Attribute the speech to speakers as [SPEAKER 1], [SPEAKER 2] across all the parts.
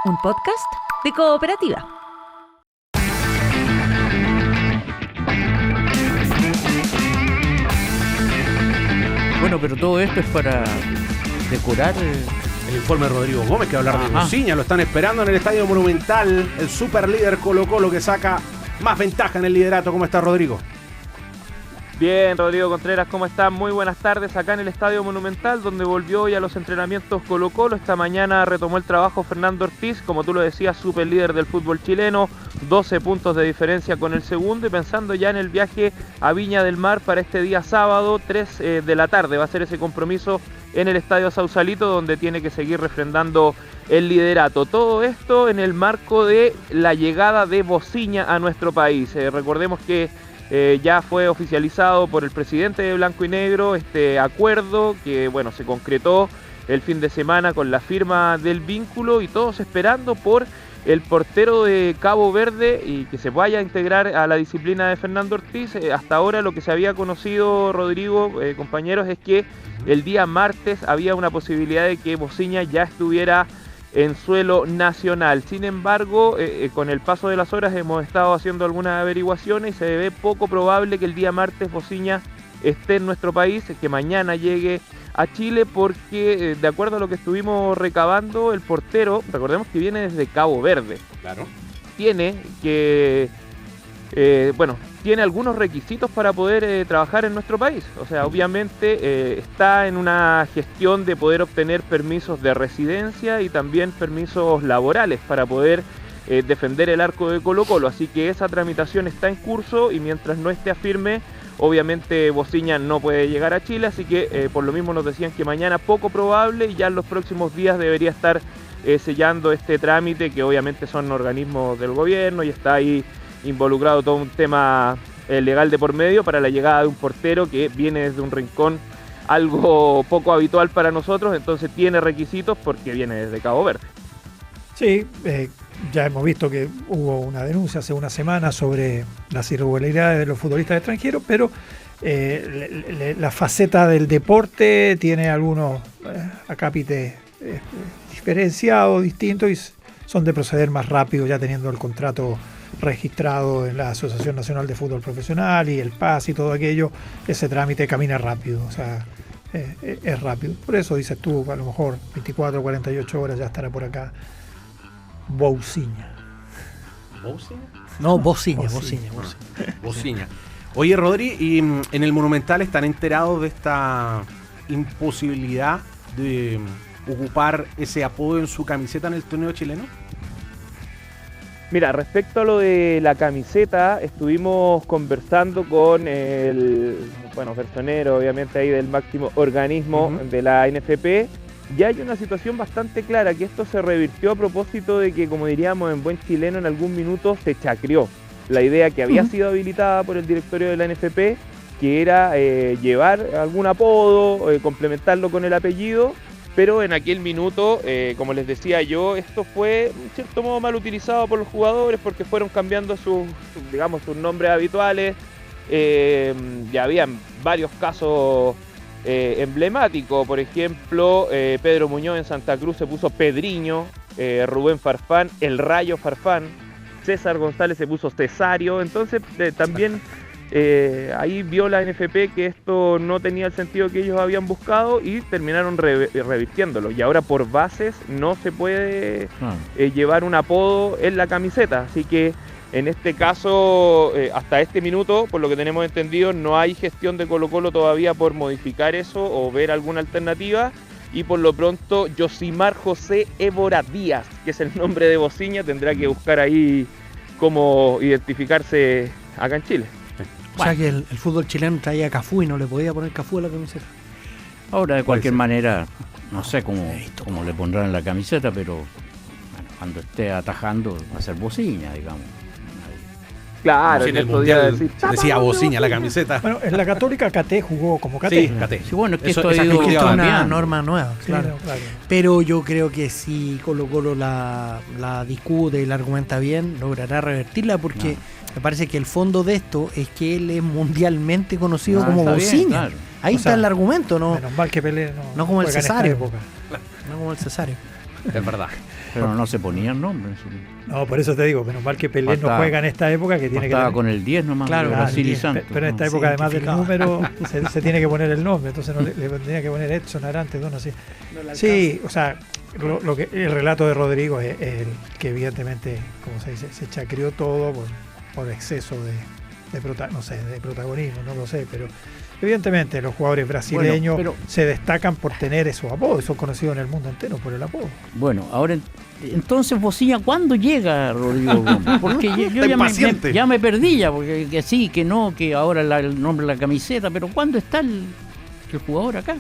[SPEAKER 1] un podcast de Cooperativa.
[SPEAKER 2] Bueno, pero todo esto es para decorar
[SPEAKER 3] el informe de Rodrigo Gómez, que va a hablar de Bociña. Lo están esperando en el Estadio Monumental, el super líder Colo-Colo que saca más ventaja en el liderato. ¿Cómo está, Rodrigo?
[SPEAKER 4] Bien, Rodrigo Contreras, ¿cómo están? Muy buenas tardes acá en el Estadio Monumental, donde volvió hoy a los entrenamientos Colo-Colo. Esta mañana retomó el trabajo Fernando Ortiz, como tú lo decías, super líder del fútbol chileno, 12 puntos de diferencia con el segundo, y pensando ya en el viaje a Viña del Mar para este día sábado, 3 de la tarde. Va a ser ese compromiso en el Estadio Sausalito, donde tiene que seguir refrendando el liderato. Todo esto en el marco de la llegada de Bociña a nuestro país. Recordemos que ya fue oficializado por el presidente de Blanco y Negro este acuerdo que, bueno, se concretó el fin de semana con la firma del vínculo, y todos esperando por el portero de Cabo Verde y que se vaya a integrar a la disciplina de Fernando Ortiz. Hasta ahora lo que se había conocido, Rodrigo, compañeros, es que el día martes había una posibilidad de que Bociña ya estuviera en suelo nacional. Sin embargo, con el paso de las horas hemos estado haciendo algunas averiguaciones y se ve poco probable que el día martes Bociña esté en nuestro país, que mañana llegue a Chile, porque de acuerdo a lo que estuvimos recabando, el portero, recordemos que viene desde Cabo Verde.
[SPEAKER 3] Claro.
[SPEAKER 4] Tiene que, tiene algunos requisitos para poder trabajar en nuestro país. O sea, obviamente está en una gestión de poder obtener permisos de residencia y también permisos laborales para poder defender el arco de Colo-Colo. Así que esa tramitación está en curso, y mientras no esté a firme, obviamente Bociña no puede llegar a Chile. Así que por lo mismo nos decían que mañana poco probable, y ya en los próximos días debería estar sellando este trámite, que obviamente son organismos del gobierno y está ahí involucrado todo un tema legal de por medio para la llegada de un portero que viene desde un rincón algo poco habitual para nosotros. Entonces tiene requisitos porque viene desde Cabo Verde.
[SPEAKER 5] Sí, ya hemos visto que hubo una denuncia hace una semana sobre las irregularidades de los futbolistas extranjeros, pero la faceta del deporte tiene algunos acápites diferenciados, distintos, y son de proceder más rápido, ya teniendo el contrato registrado en la Asociación Nacional de Fútbol Profesional y el PAS y todo aquello. Ese trámite camina rápido, o sea, es rápido. Por eso dices tú, a lo mejor 24 o 48 horas ya estará por acá Bociña.
[SPEAKER 3] ¿Bociña?
[SPEAKER 2] No, Bociña.
[SPEAKER 3] Bociña. Oye, Rodri, ¿y en el Monumental están enterados de esta imposibilidad de ocupar ese apodo en su camiseta en el torneo chileno?
[SPEAKER 4] Mira, respecto a lo de la camiseta, estuvimos conversando con el personero, obviamente, ahí del máximo organismo de la NFP. Ya hay una situación bastante clara, que esto se revirtió a propósito de que, como diríamos en buen chileno, en algún minuto se chacreó la idea que había sido habilitada por el directorio de la NFP, que era llevar algún apodo, complementarlo con el apellido. Pero en aquel minuto, como les decía yo, esto fue en cierto modo mal utilizado por los jugadores, porque fueron cambiando sus nombres habituales. Ya habían varios casos emblemáticos. Por ejemplo, Pedro Muñoz en Santa Cruz se puso Pedriño, Rubén Farfán, El Rayo Farfán, César González se puso Cesario. Entonces también ahí vio la NFP que esto no tenía el sentido que ellos habían buscado, y terminaron revirtiéndolo. Y ahora por bases no se puede llevar un apodo en la camiseta. Así que en este caso, hasta este minuto, por lo que tenemos entendido, no hay gestión de Colo-Colo todavía por modificar eso o ver alguna alternativa. Y por lo pronto, Yosimar José Évora Díaz, que es el nombre de Bociña, tendrá que buscar ahí cómo identificarse acá en Chile.
[SPEAKER 6] O sea que el fútbol chileno traía Cafú y no le podía poner Cafú a la camiseta.
[SPEAKER 2] Ahora, de cualquier manera, no sé cómo le pondrán en la camiseta, pero bueno, cuando esté atajando va a ser Bociña, digamos.
[SPEAKER 4] Claro,
[SPEAKER 3] en el mundial decía Bociña la camiseta.
[SPEAKER 5] Bueno, en la Católica Caté jugó como Caté.
[SPEAKER 3] Sí, Caté.
[SPEAKER 2] Sí, bueno, es que
[SPEAKER 6] Eso
[SPEAKER 2] esto ha ido
[SPEAKER 6] es una
[SPEAKER 2] cambiando.
[SPEAKER 6] norma nueva, claro.
[SPEAKER 5] Sí, claro.
[SPEAKER 6] Pero yo creo que si Colo-Colo la discute y la argumenta bien, logrará revertirla, porque me parece que el fondo de esto es que él es mundialmente conocido como Bociña. Claro. Ahí está el argumento, ¿no?
[SPEAKER 5] Menos mal que Pelé
[SPEAKER 6] no como el
[SPEAKER 5] juega en esta
[SPEAKER 6] Cesario.
[SPEAKER 5] época.
[SPEAKER 6] No como el Cesario.
[SPEAKER 3] Es verdad.
[SPEAKER 2] Pero no se ponían nombres.
[SPEAKER 5] No, por eso te digo, menos mal que Pelé no
[SPEAKER 2] Bastaba-
[SPEAKER 5] juega en esta época que tiene que
[SPEAKER 2] Estaba
[SPEAKER 5] tener-
[SPEAKER 2] con el 10 nomás,
[SPEAKER 6] Claro,
[SPEAKER 2] Brasil y
[SPEAKER 5] sí,
[SPEAKER 2] Santos.
[SPEAKER 5] pero en esta
[SPEAKER 2] ¿no?
[SPEAKER 5] época, además del
[SPEAKER 6] identificado.
[SPEAKER 5] número, se tiene que poner el nombre, entonces no le tendría que poner Edson Arantes, no sé. Sí, o sea, lo que el relato de Rodrigo es el que evidentemente, como se dice, se chacrió todo por exceso de protagonismo, no lo sé, pero evidentemente los jugadores brasileños
[SPEAKER 2] Bueno,
[SPEAKER 5] se destacan por tener esos apodos, son conocidos en el mundo entero por el apodo.
[SPEAKER 2] Bueno, ahora entonces Bocilla, ¿cuándo llega Rodrigo Gómez? Porque yo
[SPEAKER 3] Está impaciente.
[SPEAKER 2] ya me perdí ya, porque que sí, que no, que ahora el nombre de la camiseta, pero ¿cuándo está el jugador acá?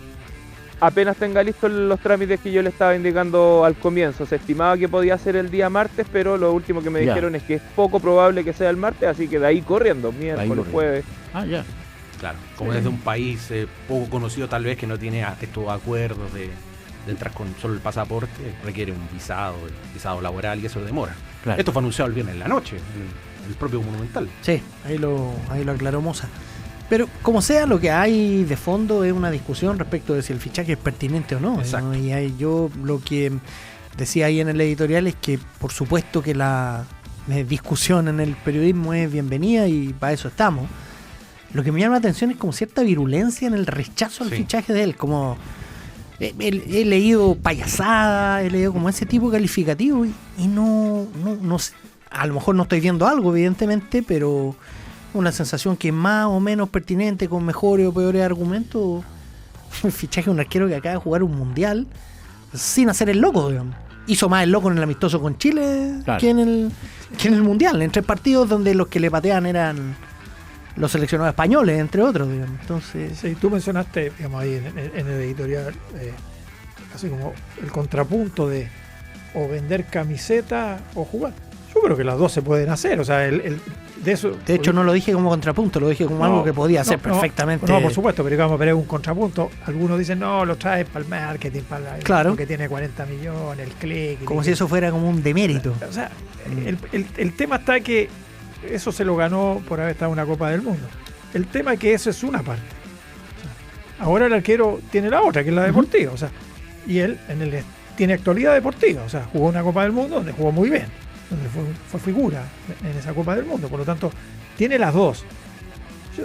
[SPEAKER 4] Apenas tenga listos los trámites que yo le estaba indicando al comienzo, se estimaba que podía ser el día martes, pero lo último que me
[SPEAKER 2] Ya.
[SPEAKER 4] dijeron es que es poco probable que sea el martes, así que de ahí corriendo, miércoles,
[SPEAKER 2] corriendo.
[SPEAKER 4] jueves.
[SPEAKER 2] Ah, ya.
[SPEAKER 3] Claro, como desde un país poco conocido tal vez, que no tiene estos acuerdos de entrar con solo el pasaporte, requiere un visado laboral y eso demora.
[SPEAKER 2] Claro.
[SPEAKER 3] Esto fue anunciado el viernes en la noche, el propio Monumental.
[SPEAKER 6] Sí, ahí lo aclaró Moza. Pero como sea, lo que hay de fondo es una discusión respecto de si el fichaje es pertinente o no.
[SPEAKER 3] Exacto.
[SPEAKER 6] ¿no? Y yo lo que decía ahí en el editorial es que por supuesto que la discusión en el periodismo es bienvenida y para eso estamos. Lo que me llama la atención es como cierta virulencia en el rechazo al
[SPEAKER 3] Sí.
[SPEAKER 6] fichaje de él. Como he leído payasada, he leído como ese tipo de calificativo y no sé. A lo mejor no estoy viendo algo, evidentemente, pero una sensación que es más o menos pertinente, con mejores o peores argumentos. El fichaje de un arquero que acaba de jugar un mundial sin hacer el loco, digamos. Hizo más el loco en el amistoso con Chile
[SPEAKER 2] Claro.
[SPEAKER 6] que en el mundial, en 3 partidos donde los que le pateaban eran los seleccionados españoles, entre otros, digamos. Entonces,
[SPEAKER 5] Sí, tú mencionaste, digamos, ahí en el editorial, así como el contrapunto de o vender camiseta o jugar. Yo creo que las dos se pueden hacer, o sea, de eso...
[SPEAKER 6] de hecho, no lo dije como contrapunto, lo dije como algo que podía hacer perfectamente.
[SPEAKER 5] No, por supuesto, pero digamos, pero es un contrapunto. Algunos dicen, no, lo traes para el marketing, para
[SPEAKER 6] Claro.
[SPEAKER 5] porque tiene 40 millones, el click.
[SPEAKER 6] Como si eso fuera como un demérito.
[SPEAKER 5] O sea, el tema está que eso se lo ganó por haber estado en una Copa del Mundo. El tema es que eso es una parte. O sea, ahora el arquero tiene la otra, que es la deportiva. O sea, y él tiene actualidad deportiva. O sea, jugó una Copa del Mundo donde jugó muy bien, donde fue figura en esa Copa del Mundo. Por lo tanto, tiene las dos.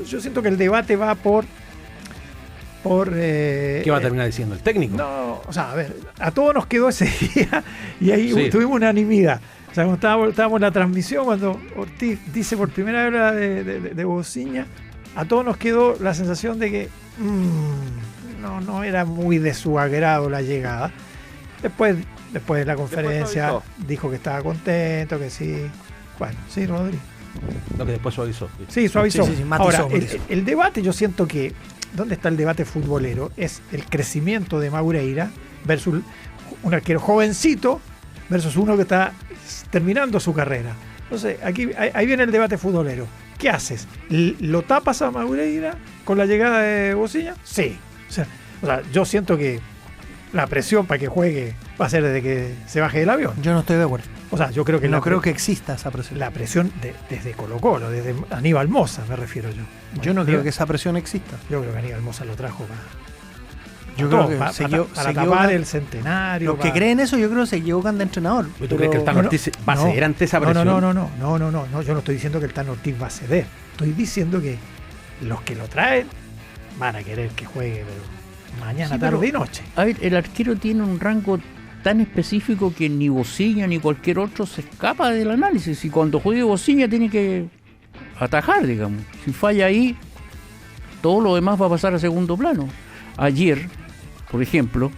[SPEAKER 5] Yo siento que el debate va por
[SPEAKER 3] ¿Qué va a terminar diciendo el técnico?
[SPEAKER 5] no, o sea, a ver, a todos nos quedó ese día y ahí
[SPEAKER 3] Sí.
[SPEAKER 5] tuvimos unanimidad. O sea, cuando estábamos en la transmisión, cuando Ortiz dice por primera vez la de Bociña, a todos nos quedó la sensación de que no era muy de su agrado la llegada. Después de la conferencia
[SPEAKER 4] suavizó.
[SPEAKER 5] dijo que estaba contento, que sí. Bueno, sí, Rodri.
[SPEAKER 3] Lo que después suavizó.
[SPEAKER 5] Sí, suavizó.
[SPEAKER 6] Sí, matizó,
[SPEAKER 5] Ahora,
[SPEAKER 6] matizó.
[SPEAKER 5] el debate, yo siento que, ¿dónde está el debate futbolero? Es el crecimiento de Madureira versus un arquero jovencito versus uno que está terminando su carrera. Entonces, ahí viene el debate futbolero. ¿Qué haces? ¿Lo tapas a Madureira con la llegada de Bociña? Sí. O sea, yo siento que la presión para que juegue va a ser desde que se baje del avión.
[SPEAKER 6] Yo no estoy de acuerdo.
[SPEAKER 5] O sea, yo creo que
[SPEAKER 6] No creo que exista esa presión.
[SPEAKER 5] la presión desde Colo-Colo, desde Aníbal Moza, me refiero yo.
[SPEAKER 6] Yo no creo que esa presión exista.
[SPEAKER 5] Yo creo que Aníbal Moza lo trajo
[SPEAKER 6] Yo creo que se
[SPEAKER 5] para
[SPEAKER 6] equivocan-
[SPEAKER 5] tapar el centenario.
[SPEAKER 6] Los que
[SPEAKER 5] para-
[SPEAKER 6] creen eso, yo creo que se equivocan de entrenador.
[SPEAKER 3] ¿Tú crees que el Tano Ortiz va a ceder ante esa presión?
[SPEAKER 5] No, yo no estoy diciendo que el Tano Ortiz va a ceder. Estoy diciendo que los que lo traen van a querer que juegue, pero mañana,
[SPEAKER 2] Sí,
[SPEAKER 5] tarde
[SPEAKER 2] pero-
[SPEAKER 5] y noche.
[SPEAKER 2] A ver, el arquero tiene un rango tan específico que ni Bociña ni cualquier otro se escapa del análisis. Y cuando juegue Bociña tiene que atajar, digamos. Si falla ahí, todo lo demás va a pasar a segundo plano. Ayer, por ejemplo,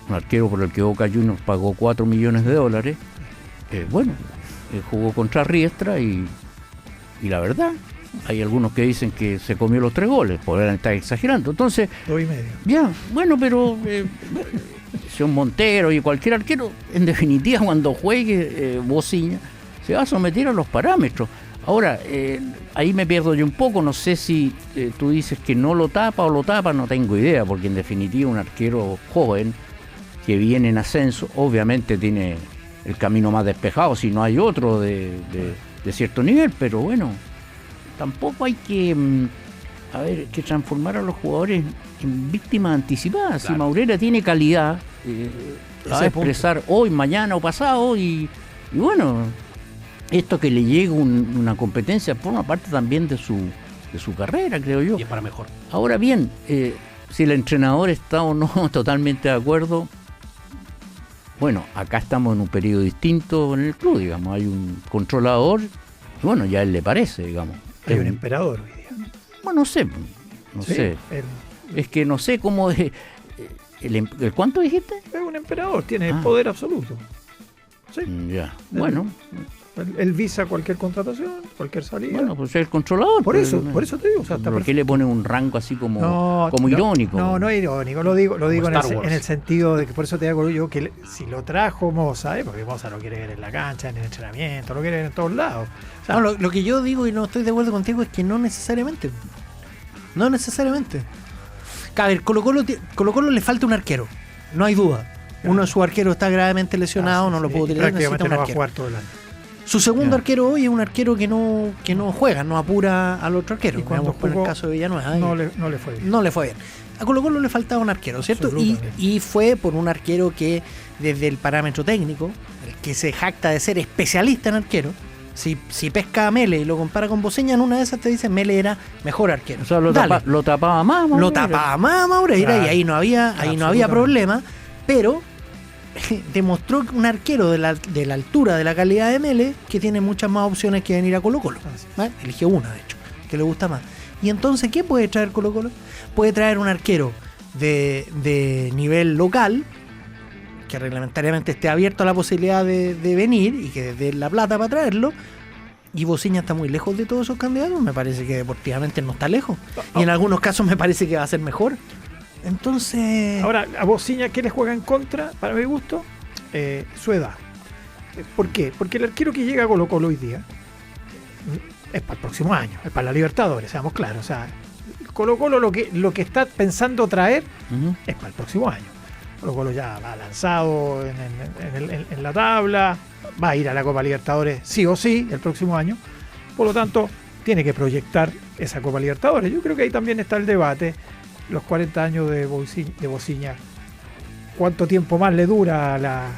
[SPEAKER 2] un arquero por el que Boca Juniors pagó $4 millones, jugó contra Riestra y la verdad, hay algunos que dicen que se comió los 3 goles, podrían estar exagerando. Entonces,
[SPEAKER 5] 2,5.
[SPEAKER 2] ya, bueno, pero Sean Montero y cualquier arquero, en definitiva, cuando juegue Bociña, se va a someter a los parámetros. Ahora, ahí me pierdo yo un poco, no sé si tú dices que no lo tapa o lo tapa, no tengo idea, porque en definitiva un arquero joven que viene en ascenso, obviamente tiene el camino más despejado, si no hay otro de cierto nivel, pero bueno, tampoco hay que que transformar a los jugadores en víctimas anticipadas.
[SPEAKER 3] Claro.
[SPEAKER 2] Si Maurera tiene calidad, va a expresar hoy, mañana o pasado, y bueno, esto que le llega una competencia forma parte también de su carrera, creo yo.
[SPEAKER 3] Y es para mejor.
[SPEAKER 2] Ahora bien, si el entrenador está o no totalmente de acuerdo, bueno, acá estamos en un periodo distinto en el club, digamos, hay un controlador, y bueno, ya a él le parece, digamos.
[SPEAKER 5] Hay un emperador hoy día.
[SPEAKER 2] Bueno, no sé. Es que no sé cómo es. ¿El cuánto dijiste?
[SPEAKER 5] Es un emperador, tiene poder absoluto. Sí.
[SPEAKER 2] Ya, bueno.
[SPEAKER 5] Él visa cualquier contratación, cualquier salida.
[SPEAKER 2] Bueno, pues es el controlador.
[SPEAKER 5] Por eso te digo. O sea,
[SPEAKER 2] ¿Por qué le pone un rango así como irónico?
[SPEAKER 5] No es irónico. Lo digo
[SPEAKER 3] en
[SPEAKER 5] el sentido de que por eso te digo yo que si lo trajo Moza, porque Moza lo quiere ver en la cancha, en el entrenamiento, lo quiere ver en todos lados. O sea,
[SPEAKER 6] lo que yo digo y no estoy de acuerdo contigo es que no necesariamente. No necesariamente. A ver, Colo-Colo le falta un arquero, no hay duda. Uno de sus arqueros está gravemente lesionado, no lo puede utilizar.
[SPEAKER 5] Prácticamente
[SPEAKER 6] necesita un
[SPEAKER 5] no va a
[SPEAKER 6] arquero.
[SPEAKER 5] jugar todo el año.
[SPEAKER 6] Su segundo arquero hoy es un arquero que no juega, no apura al otro arquero.
[SPEAKER 5] Y cuando
[SPEAKER 6] Veamos por el caso de Villanueva.
[SPEAKER 5] No le fue bien.
[SPEAKER 6] No le fue bien. A Colo-Colo le faltaba un arquero, ¿cierto? Y fue por un arquero que, desde el parámetro técnico, el que se jacta de ser especialista en arquero, si pesca a Mele y lo compara con Boceña, en una de esas te dice Mele era mejor arquero.
[SPEAKER 2] O sea, lo tapaba más, Maureira.
[SPEAKER 6] Lo tapaba más Maureira, claro. Y ahí no había problema, pero demostró un arquero de la altura, de la calidad de Mele, que tiene muchas más opciones que venir a Colo-Colo. ¿Vale? Eligió una, de hecho, que le gusta más. Y entonces, ¿qué puede traer Colo-Colo? Puede traer un arquero de nivel local, que reglamentariamente esté abierto a la posibilidad de venir y que dé la plata para traerlo. Y Boceña está muy lejos de todos esos candidatos. Me parece que deportivamente no está lejos. Y en algunos casos me parece que va a ser mejor. Entonces...
[SPEAKER 5] Ahora, a Boceña, ¿qué le juega en contra, para mi gusto? Su edad. ¿Por qué? Porque el arquero que llega a Colo-Colo hoy día es para el próximo año, es para la Libertadores, seamos claros. O sea, Colo-Colo lo que está pensando traer es para el próximo año. Colo-Colo ya va lanzado en la tabla, va a ir a la Copa Libertadores sí o sí el próximo año. Por lo tanto, tiene que proyectar esa Copa Libertadores. Yo creo que ahí también está el debate. Los 40 años de Boceña, ¿cuánto tiempo más le dura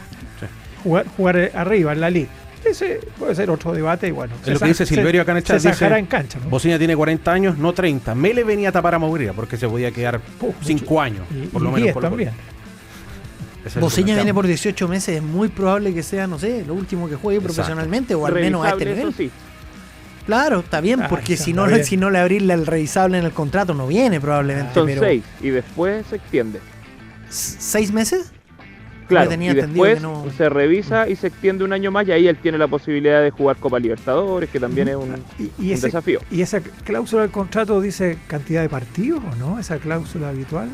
[SPEAKER 5] jugar arriba en la Liga? Ese puede ser otro debate. Y bueno,
[SPEAKER 3] es lo que dice Silverio acá en el chat.
[SPEAKER 5] Se sacará en cancha, ¿no?
[SPEAKER 3] Boceña tiene 40 años, no 30. Mele venía a tapar a Maureira porque se podía quedar 5 años, por lo menos.
[SPEAKER 5] También.
[SPEAKER 6] Boceña viene por 18 meses, es muy probable que sea, no sé, lo último que juegue profesionalmente o al menos a este nivel. Sí. Claro, está bien, porque si no le abrirle el revisable en el contrato no viene probablemente.
[SPEAKER 4] Son 6 y después se extiende.
[SPEAKER 6] ¿6 meses?
[SPEAKER 4] Claro, y después se revisa y se extiende un año más y ahí él tiene la posibilidad de jugar Copa Libertadores, que también es un desafío.
[SPEAKER 5] ¿Y esa cláusula del contrato dice cantidad de partidos o no? ¿Esa cláusula habitual?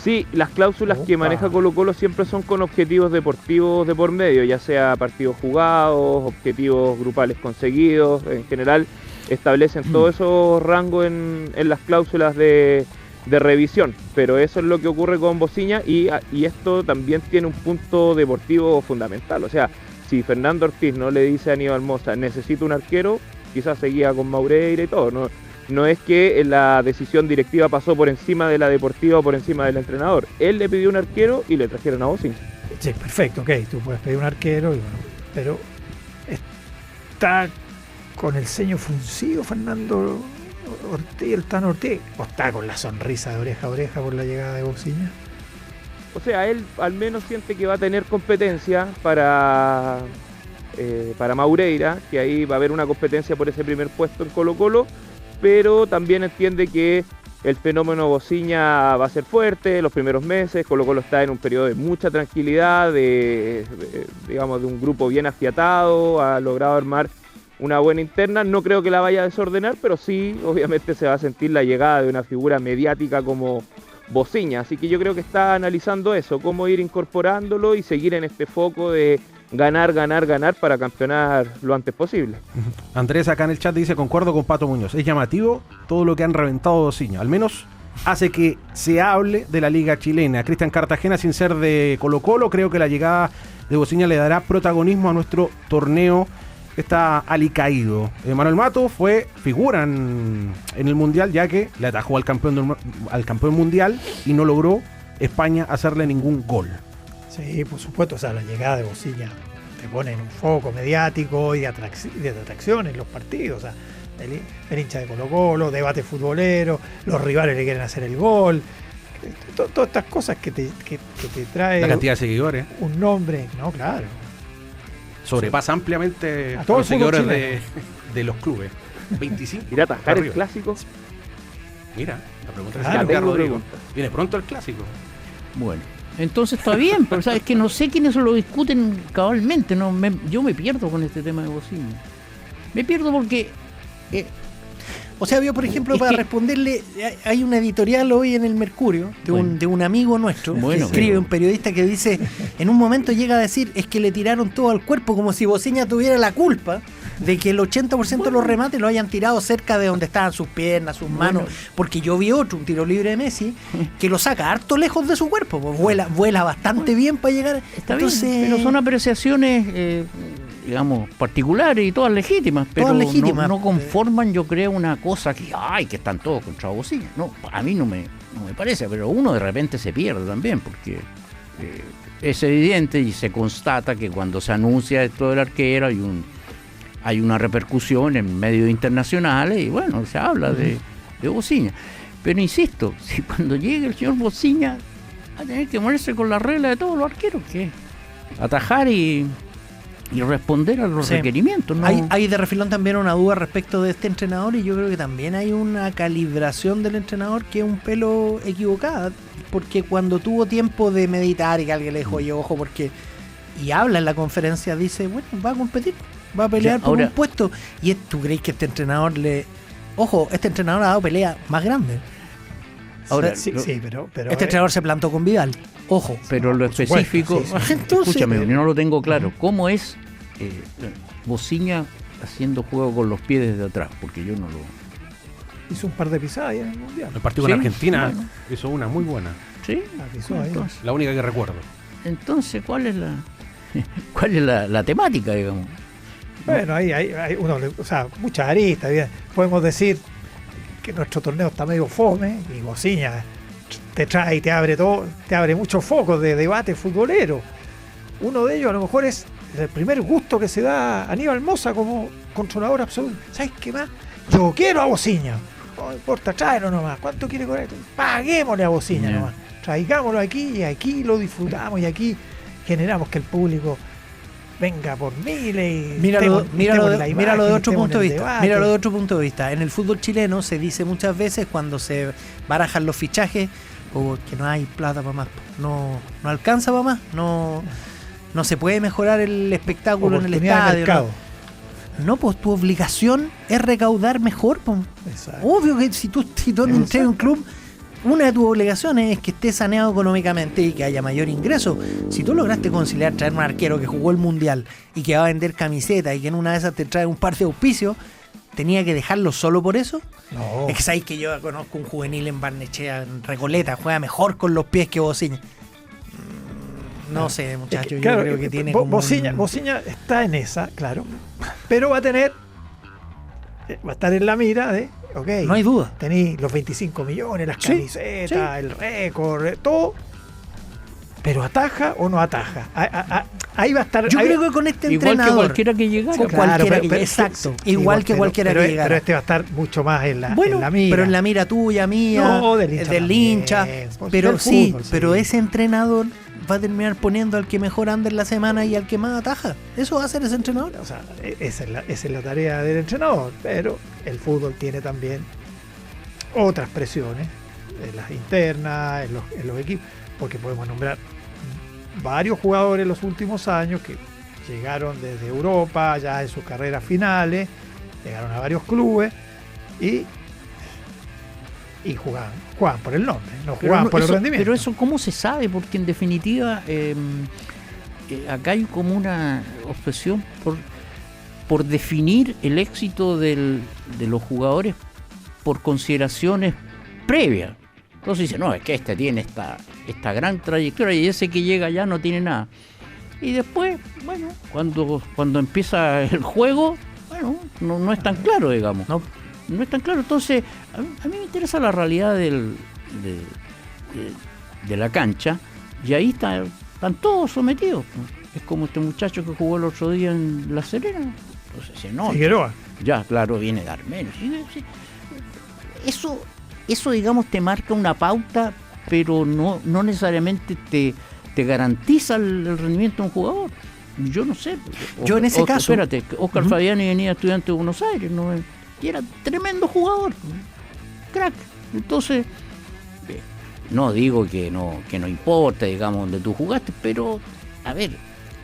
[SPEAKER 4] Sí, las cláusulas que maneja Colo-Colo siempre son con objetivos deportivos de por medio, ya sea partidos jugados, objetivos grupales conseguidos. En general establecen todos esos rangos en las cláusulas de revisión, pero eso es lo que ocurre con Boceña y esto también tiene un punto deportivo fundamental. O sea, si Fernando Ortiz no le dice a Aníbal Moza necesito un arquero, quizás seguía con Maureira y todo, no es que la decisión directiva pasó por encima de la deportiva o por encima del entrenador. Él le pidió un arquero y le trajeron a Boceña.
[SPEAKER 5] Sí, perfecto, ok, tú puedes pedir un arquero, pero está con el ceño fruncido Fernando Ortiz, el Tano Ortiz, o está con la sonrisa de oreja a oreja por la llegada de Boceña.
[SPEAKER 4] O sea, él al menos siente que va a tener competencia para Maureira, que ahí va a haber una competencia por ese primer puesto en Colo-Colo, pero también entiende que el fenómeno Boceña va a ser fuerte los primeros meses. Colo-Colo está en un periodo de mucha tranquilidad, digamos, de un grupo bien afiatado, ha logrado armar una buena interna. No creo que la vaya a desordenar, pero sí, obviamente se va a sentir la llegada de una figura mediática como Boceña, así que yo creo que está analizando eso, cómo ir incorporándolo y seguir en este foco de ganar para campeonar lo antes posible.
[SPEAKER 3] Andrés acá en el chat dice, concuerdo con Pato Muñoz, es llamativo todo lo que han reventado Boceña, al menos hace que se hable de la liga chilena. Cristian Cartagena, sin ser de Colo-Colo, creo que la llegada de Boceña le dará protagonismo a nuestro torneo que está alicaído. Manuel Mato fue figura en el Mundial, ya que le atajó al campeón mundial y no logró España hacerle ningún gol.
[SPEAKER 5] Sí, por supuesto, o sea, la llegada de Bociña te pone en un foco mediático y de atracción en los partidos, o sea, el hincha de Colo-Colo, debate futbolero, los rivales le quieren hacer el gol, todas estas cosas que te trae
[SPEAKER 3] La cantidad de seguidores
[SPEAKER 5] un nombre, no, claro.
[SPEAKER 3] sobrepasa ampliamente
[SPEAKER 5] A
[SPEAKER 3] a
[SPEAKER 5] todo
[SPEAKER 3] los
[SPEAKER 5] el fútbol
[SPEAKER 3] seguidores de los clubes. 25.
[SPEAKER 4] ¿Ir a atajar el
[SPEAKER 3] arriba.
[SPEAKER 4] clásico?
[SPEAKER 3] Mira, la pregunta
[SPEAKER 5] Claro,
[SPEAKER 3] es
[SPEAKER 4] tengo
[SPEAKER 3] Rodrigo.
[SPEAKER 4] pregunta.
[SPEAKER 3] Viene pronto el clásico.
[SPEAKER 2] Bueno, entonces está bien, pero sabes que no sé quiénes lo discuten cabalmente. No, yo me pierdo con este tema de Bociña. Me pierdo porque
[SPEAKER 6] O sea, yo, por ejemplo,
[SPEAKER 2] Es
[SPEAKER 6] para
[SPEAKER 2] que-
[SPEAKER 6] responderle, hay una editorial hoy en el Mercurio de un amigo nuestro,
[SPEAKER 2] Bueno,
[SPEAKER 6] que escribe,
[SPEAKER 2] pero-
[SPEAKER 6] un periodista que dice, en un momento llega a decir, es que le tiraron todo al cuerpo, como si Bociña tuviera la culpa de que el 80% de los remates lo hayan tirado cerca de donde estaban sus piernas, sus manos, porque yo vi otro, un tiro libre de Messi, que lo saca harto lejos de su cuerpo, pues vuela bastante bien para llegar.
[SPEAKER 2] está
[SPEAKER 6] Entonces,
[SPEAKER 2] bien, pero son apreciaciones, digamos, particulares y todas legítimas, pero
[SPEAKER 6] Todas legítimas.
[SPEAKER 2] no conforman, yo creo, una cosa que están todos contra Bociña. No, a mí no me parece, pero uno de repente se pierde también, porque es evidente y se constata que cuando se anuncia esto del arquero hay una repercusión en medios internacionales y bueno, se habla de Bociña. Pero insisto, si cuando llegue el señor Bociña va a tener que ponerse con la regla de todos los arqueros, que es atajar y responder a los
[SPEAKER 6] Sí.
[SPEAKER 2] requerimientos. ¿No?
[SPEAKER 6] Hay de refilón también una duda respecto de este entrenador y yo creo que también hay una calibración del entrenador que es un pelo equivocada, porque cuando tuvo tiempo de meditar y que alguien le dijo, oye, ojo, porque... Y habla en la conferencia, dice, bueno, va a competir, va a pelear
[SPEAKER 2] Ya,
[SPEAKER 6] por
[SPEAKER 2] ahora-
[SPEAKER 6] un puesto. Y ¿tú crees que este entrenador Ojo, este entrenador ha dado pelea más grande.
[SPEAKER 2] Ahora,
[SPEAKER 5] sí, sí, pero
[SPEAKER 6] Este entrenador se plantó con Vidal. Ojo.
[SPEAKER 2] pero lo
[SPEAKER 5] por supuesto,
[SPEAKER 2] específico,
[SPEAKER 5] sí, sí.
[SPEAKER 6] Entonces-
[SPEAKER 2] escúchame, yo no lo tengo claro. ¿Cómo es Bociña haciendo juego con los pies desde atrás? Porque yo no lo...
[SPEAKER 5] hizo un par de pisadas ahí en el Mundial.
[SPEAKER 3] El partido
[SPEAKER 2] Sí,
[SPEAKER 3] con Argentina
[SPEAKER 2] bueno.
[SPEAKER 3] hizo una muy buena.
[SPEAKER 2] ¿Sí?
[SPEAKER 5] La pisó ahí.
[SPEAKER 3] La única que recuerdo.
[SPEAKER 2] Entonces, ¿cuál es la temática, digamos?
[SPEAKER 5] Bueno, ahí hay o sea, muchas aristas. Bien. Podemos decir que nuestro torneo está medio fome y Bociña te trae y te abre muchos focos de debate futbolero. Uno de ellos a lo mejor es el primer gusto que se da a Aníbal Mosa como controlador absoluto. ¿Sabes qué más? Yo quiero a Bociña. No importa, tráelo nomás. ¿Cuánto quiere cobrar? Paguémosle a Bociña
[SPEAKER 2] Yeah.
[SPEAKER 5] nomás. Traigámoslo aquí y aquí lo disfrutamos y aquí generamos que el público venga por miles y
[SPEAKER 6] Míralo
[SPEAKER 5] estemos
[SPEAKER 6] de
[SPEAKER 5] en la imagen,
[SPEAKER 6] otro
[SPEAKER 5] estemos
[SPEAKER 6] punto de
[SPEAKER 5] en el
[SPEAKER 6] vista.
[SPEAKER 5] debate.
[SPEAKER 6] Míralo de otro punto de vista. En el fútbol chileno se dice muchas veces cuando se barajan los fichajes que no hay plata para más, no alcanza para más, no se puede mejorar el espectáculo en el
[SPEAKER 5] Oportunidad de
[SPEAKER 6] estadio.
[SPEAKER 5] mercado.
[SPEAKER 6] No, pues tu obligación es recaudar mejor. Pues.
[SPEAKER 5] Exacto.
[SPEAKER 6] Obvio que si tú entras en un club, una de tus obligaciones es que esté saneado económicamente y que haya mayor ingreso. Si tú lograste conciliar traer un arquero que jugó el Mundial y que va a vender camisetas y que en una de esas te trae un par de auspicios, ¿tenía que dejarlo solo por eso?
[SPEAKER 5] No.
[SPEAKER 6] Es que sabéis que yo conozco un juvenil en Barnechea, en Recoleta, juega mejor con los pies que Bociña. No sé, muchachos, yo
[SPEAKER 5] Claro,
[SPEAKER 6] creo que tiene como
[SPEAKER 5] Bociña,
[SPEAKER 6] un-
[SPEAKER 5] Bociña está en esa, claro. Pero va a estar en la mira de, ok,
[SPEAKER 6] No hay duda.
[SPEAKER 5] tenéis los 25 millones, las
[SPEAKER 6] Sí,
[SPEAKER 5] camisetas, el récord, todo. Pero ¿ataja o no ataja? Ahí va a estar.
[SPEAKER 6] Yo
[SPEAKER 5] ahí-
[SPEAKER 6] creo que con este
[SPEAKER 2] Igual que
[SPEAKER 6] entrenador...
[SPEAKER 2] cualquiera que llegara.
[SPEAKER 6] Con
[SPEAKER 5] Claro,
[SPEAKER 6] cualquiera
[SPEAKER 5] pero-
[SPEAKER 6] exacto.
[SPEAKER 5] sí,
[SPEAKER 6] Igual que cualquiera que llegara.
[SPEAKER 5] Pero este va a estar mucho más en la
[SPEAKER 6] Bueno,
[SPEAKER 5] mira.
[SPEAKER 6] pero en la mira tuya, mía,
[SPEAKER 5] No, del hincha también,
[SPEAKER 6] hincha.
[SPEAKER 5] pues,
[SPEAKER 6] Pero
[SPEAKER 5] del
[SPEAKER 6] sí,
[SPEAKER 5] fútbol, sí.
[SPEAKER 6] pero ese entrenador va a terminar poniendo al que mejor anda en la semana y al que más ataja. Eso va a hacer ese entrenador.
[SPEAKER 5] O sea, esa es la tarea del entrenador, pero el fútbol tiene también otras presiones, las internas, en los equipos, porque podemos nombrar varios jugadores en los últimos años que llegaron desde Europa, ya en sus carreras finales, llegaron a varios clubes y jugaban por el nombre, no jugaban por el rendimiento.
[SPEAKER 2] Pero eso, ¿cómo se sabe? Porque en definitiva, acá hay como una obsesión por definir el éxito de los jugadores por consideraciones previas. Entonces dice, no, es que este tiene esta gran trayectoria y ese que llega ya no tiene nada. Y después, bueno, cuando empieza el juego, bueno, no es tan claro, digamos. No es tan claro. Entonces, a mí me interesa la realidad de la cancha y ahí está están todos sometidos. Es como este muchacho que jugó el otro día en La Serena. Entonces se nota.
[SPEAKER 5] Figueroa.
[SPEAKER 2] Ya, claro, viene de Armenio. Sí. Eso, digamos, te marca una pauta, pero no necesariamente te garantiza el rendimiento de un jugador. Yo no sé.
[SPEAKER 6] Yo en ese caso...
[SPEAKER 2] Espérate, Oscar Fabiani venía estudiante de Buenos Aires, ¿no? Y era tremendo jugador. Crack. Entonces, no digo que no importa, digamos, donde tú jugaste, pero, a ver,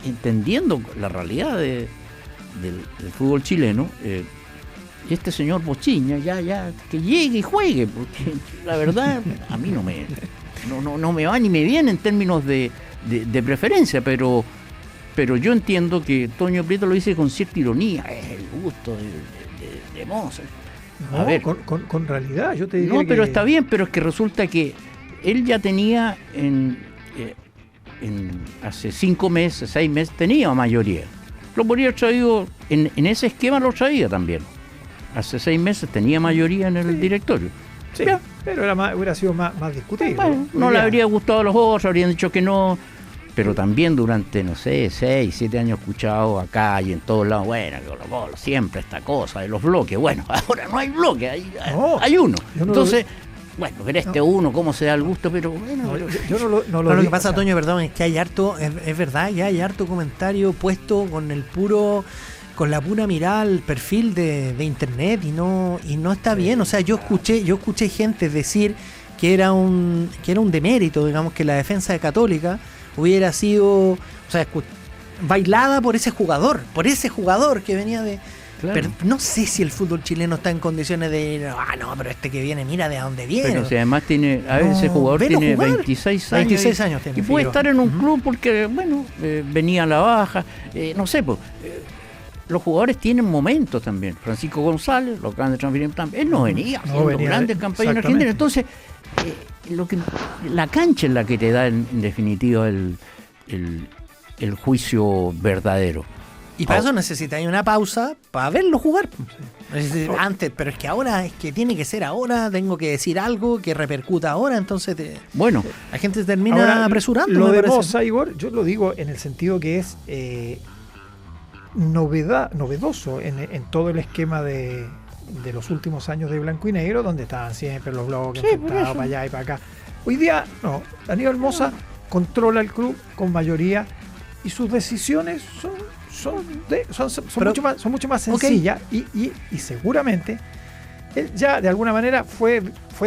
[SPEAKER 2] entendiendo la realidad del fútbol chileno, este señor Bociña ya que llegue y juegue, porque la verdad a mí no me va ni me viene en términos de preferencia, pero yo entiendo que Toño Prieto lo dice con cierta ironía, es el gusto de Mozart.
[SPEAKER 5] No,
[SPEAKER 2] A ver.
[SPEAKER 5] con realidad, yo te diría
[SPEAKER 2] No,
[SPEAKER 5] que...
[SPEAKER 2] pero está bien, pero es que resulta que él ya tenía hace 5 meses, 6 meses, tenía mayoría. Lo podría haber traído, en ese esquema lo traía también. Hace 6 meses tenía mayoría en el directorio.
[SPEAKER 5] Sí,
[SPEAKER 2] Ya.
[SPEAKER 5] pero hubiera sido más discutible.
[SPEAKER 2] Bueno, no le habría gustado a los otros, habrían dicho que no. Pero también durante, no sé, 6, 7 años escuchado acá y en todos lados, bueno, Colo-Colo, siempre esta cosa de los bloques. Bueno, ahora no hay bloques, hay uno. Entonces, bueno, pero este uno, cómo se da el gusto, pero bueno.
[SPEAKER 5] No, yo no lo
[SPEAKER 6] Pero lo que
[SPEAKER 5] digo,
[SPEAKER 6] pasa,
[SPEAKER 5] o sea,
[SPEAKER 6] Toño, perdón, es que hay harto, es verdad, ya hay harto comentario puesto con la pura mirada al perfil de internet y no está bien. O sea, yo escuché gente decir que era un demérito, digamos, que la defensa de Católica hubiera sido, o sea, bailada por ese jugador que venía de...
[SPEAKER 2] Claro.
[SPEAKER 6] Pero no sé si el fútbol chileno está en condiciones de... no, pero este que viene, mira de dónde viene.
[SPEAKER 2] Pero si además tiene, a ver, ese jugador
[SPEAKER 6] velo
[SPEAKER 2] tiene
[SPEAKER 6] jugar.
[SPEAKER 2] 26 años.
[SPEAKER 6] 26 años tiene
[SPEAKER 2] y puede
[SPEAKER 6] Figueroa.
[SPEAKER 2] estar en un club porque, bueno, venía a la baja, no sé, pues. Los jugadores tienen momentos también. Francisco González, lo acaban de transferir también. Él no venía haciendo grandes campañas en Argentina. Entonces, la cancha es la que te da en definitiva el juicio verdadero.
[SPEAKER 6] Y para eso necesitáis una pausa para verlo jugar. Antes, pero es que ahora, es que tiene que ser ahora, tengo que decir algo que repercuta ahora, entonces
[SPEAKER 2] Bueno,
[SPEAKER 6] la gente se termina
[SPEAKER 5] ahora,
[SPEAKER 6] apresurando.
[SPEAKER 5] Lo
[SPEAKER 6] me
[SPEAKER 5] de
[SPEAKER 6] parece.
[SPEAKER 5] Moza, Igor, yo lo digo en el sentido que es novedoso en todo el esquema de los últimos años de Blanco y Negro, donde estaban siempre los bloques
[SPEAKER 2] Sí, por
[SPEAKER 5] enfrentados
[SPEAKER 2] eso.
[SPEAKER 5] para allá y para acá. Hoy día, no, Aníbal Moza controla el club con mayoría y sus decisiones son mucho más sencillas y seguramente él ya de alguna manera fue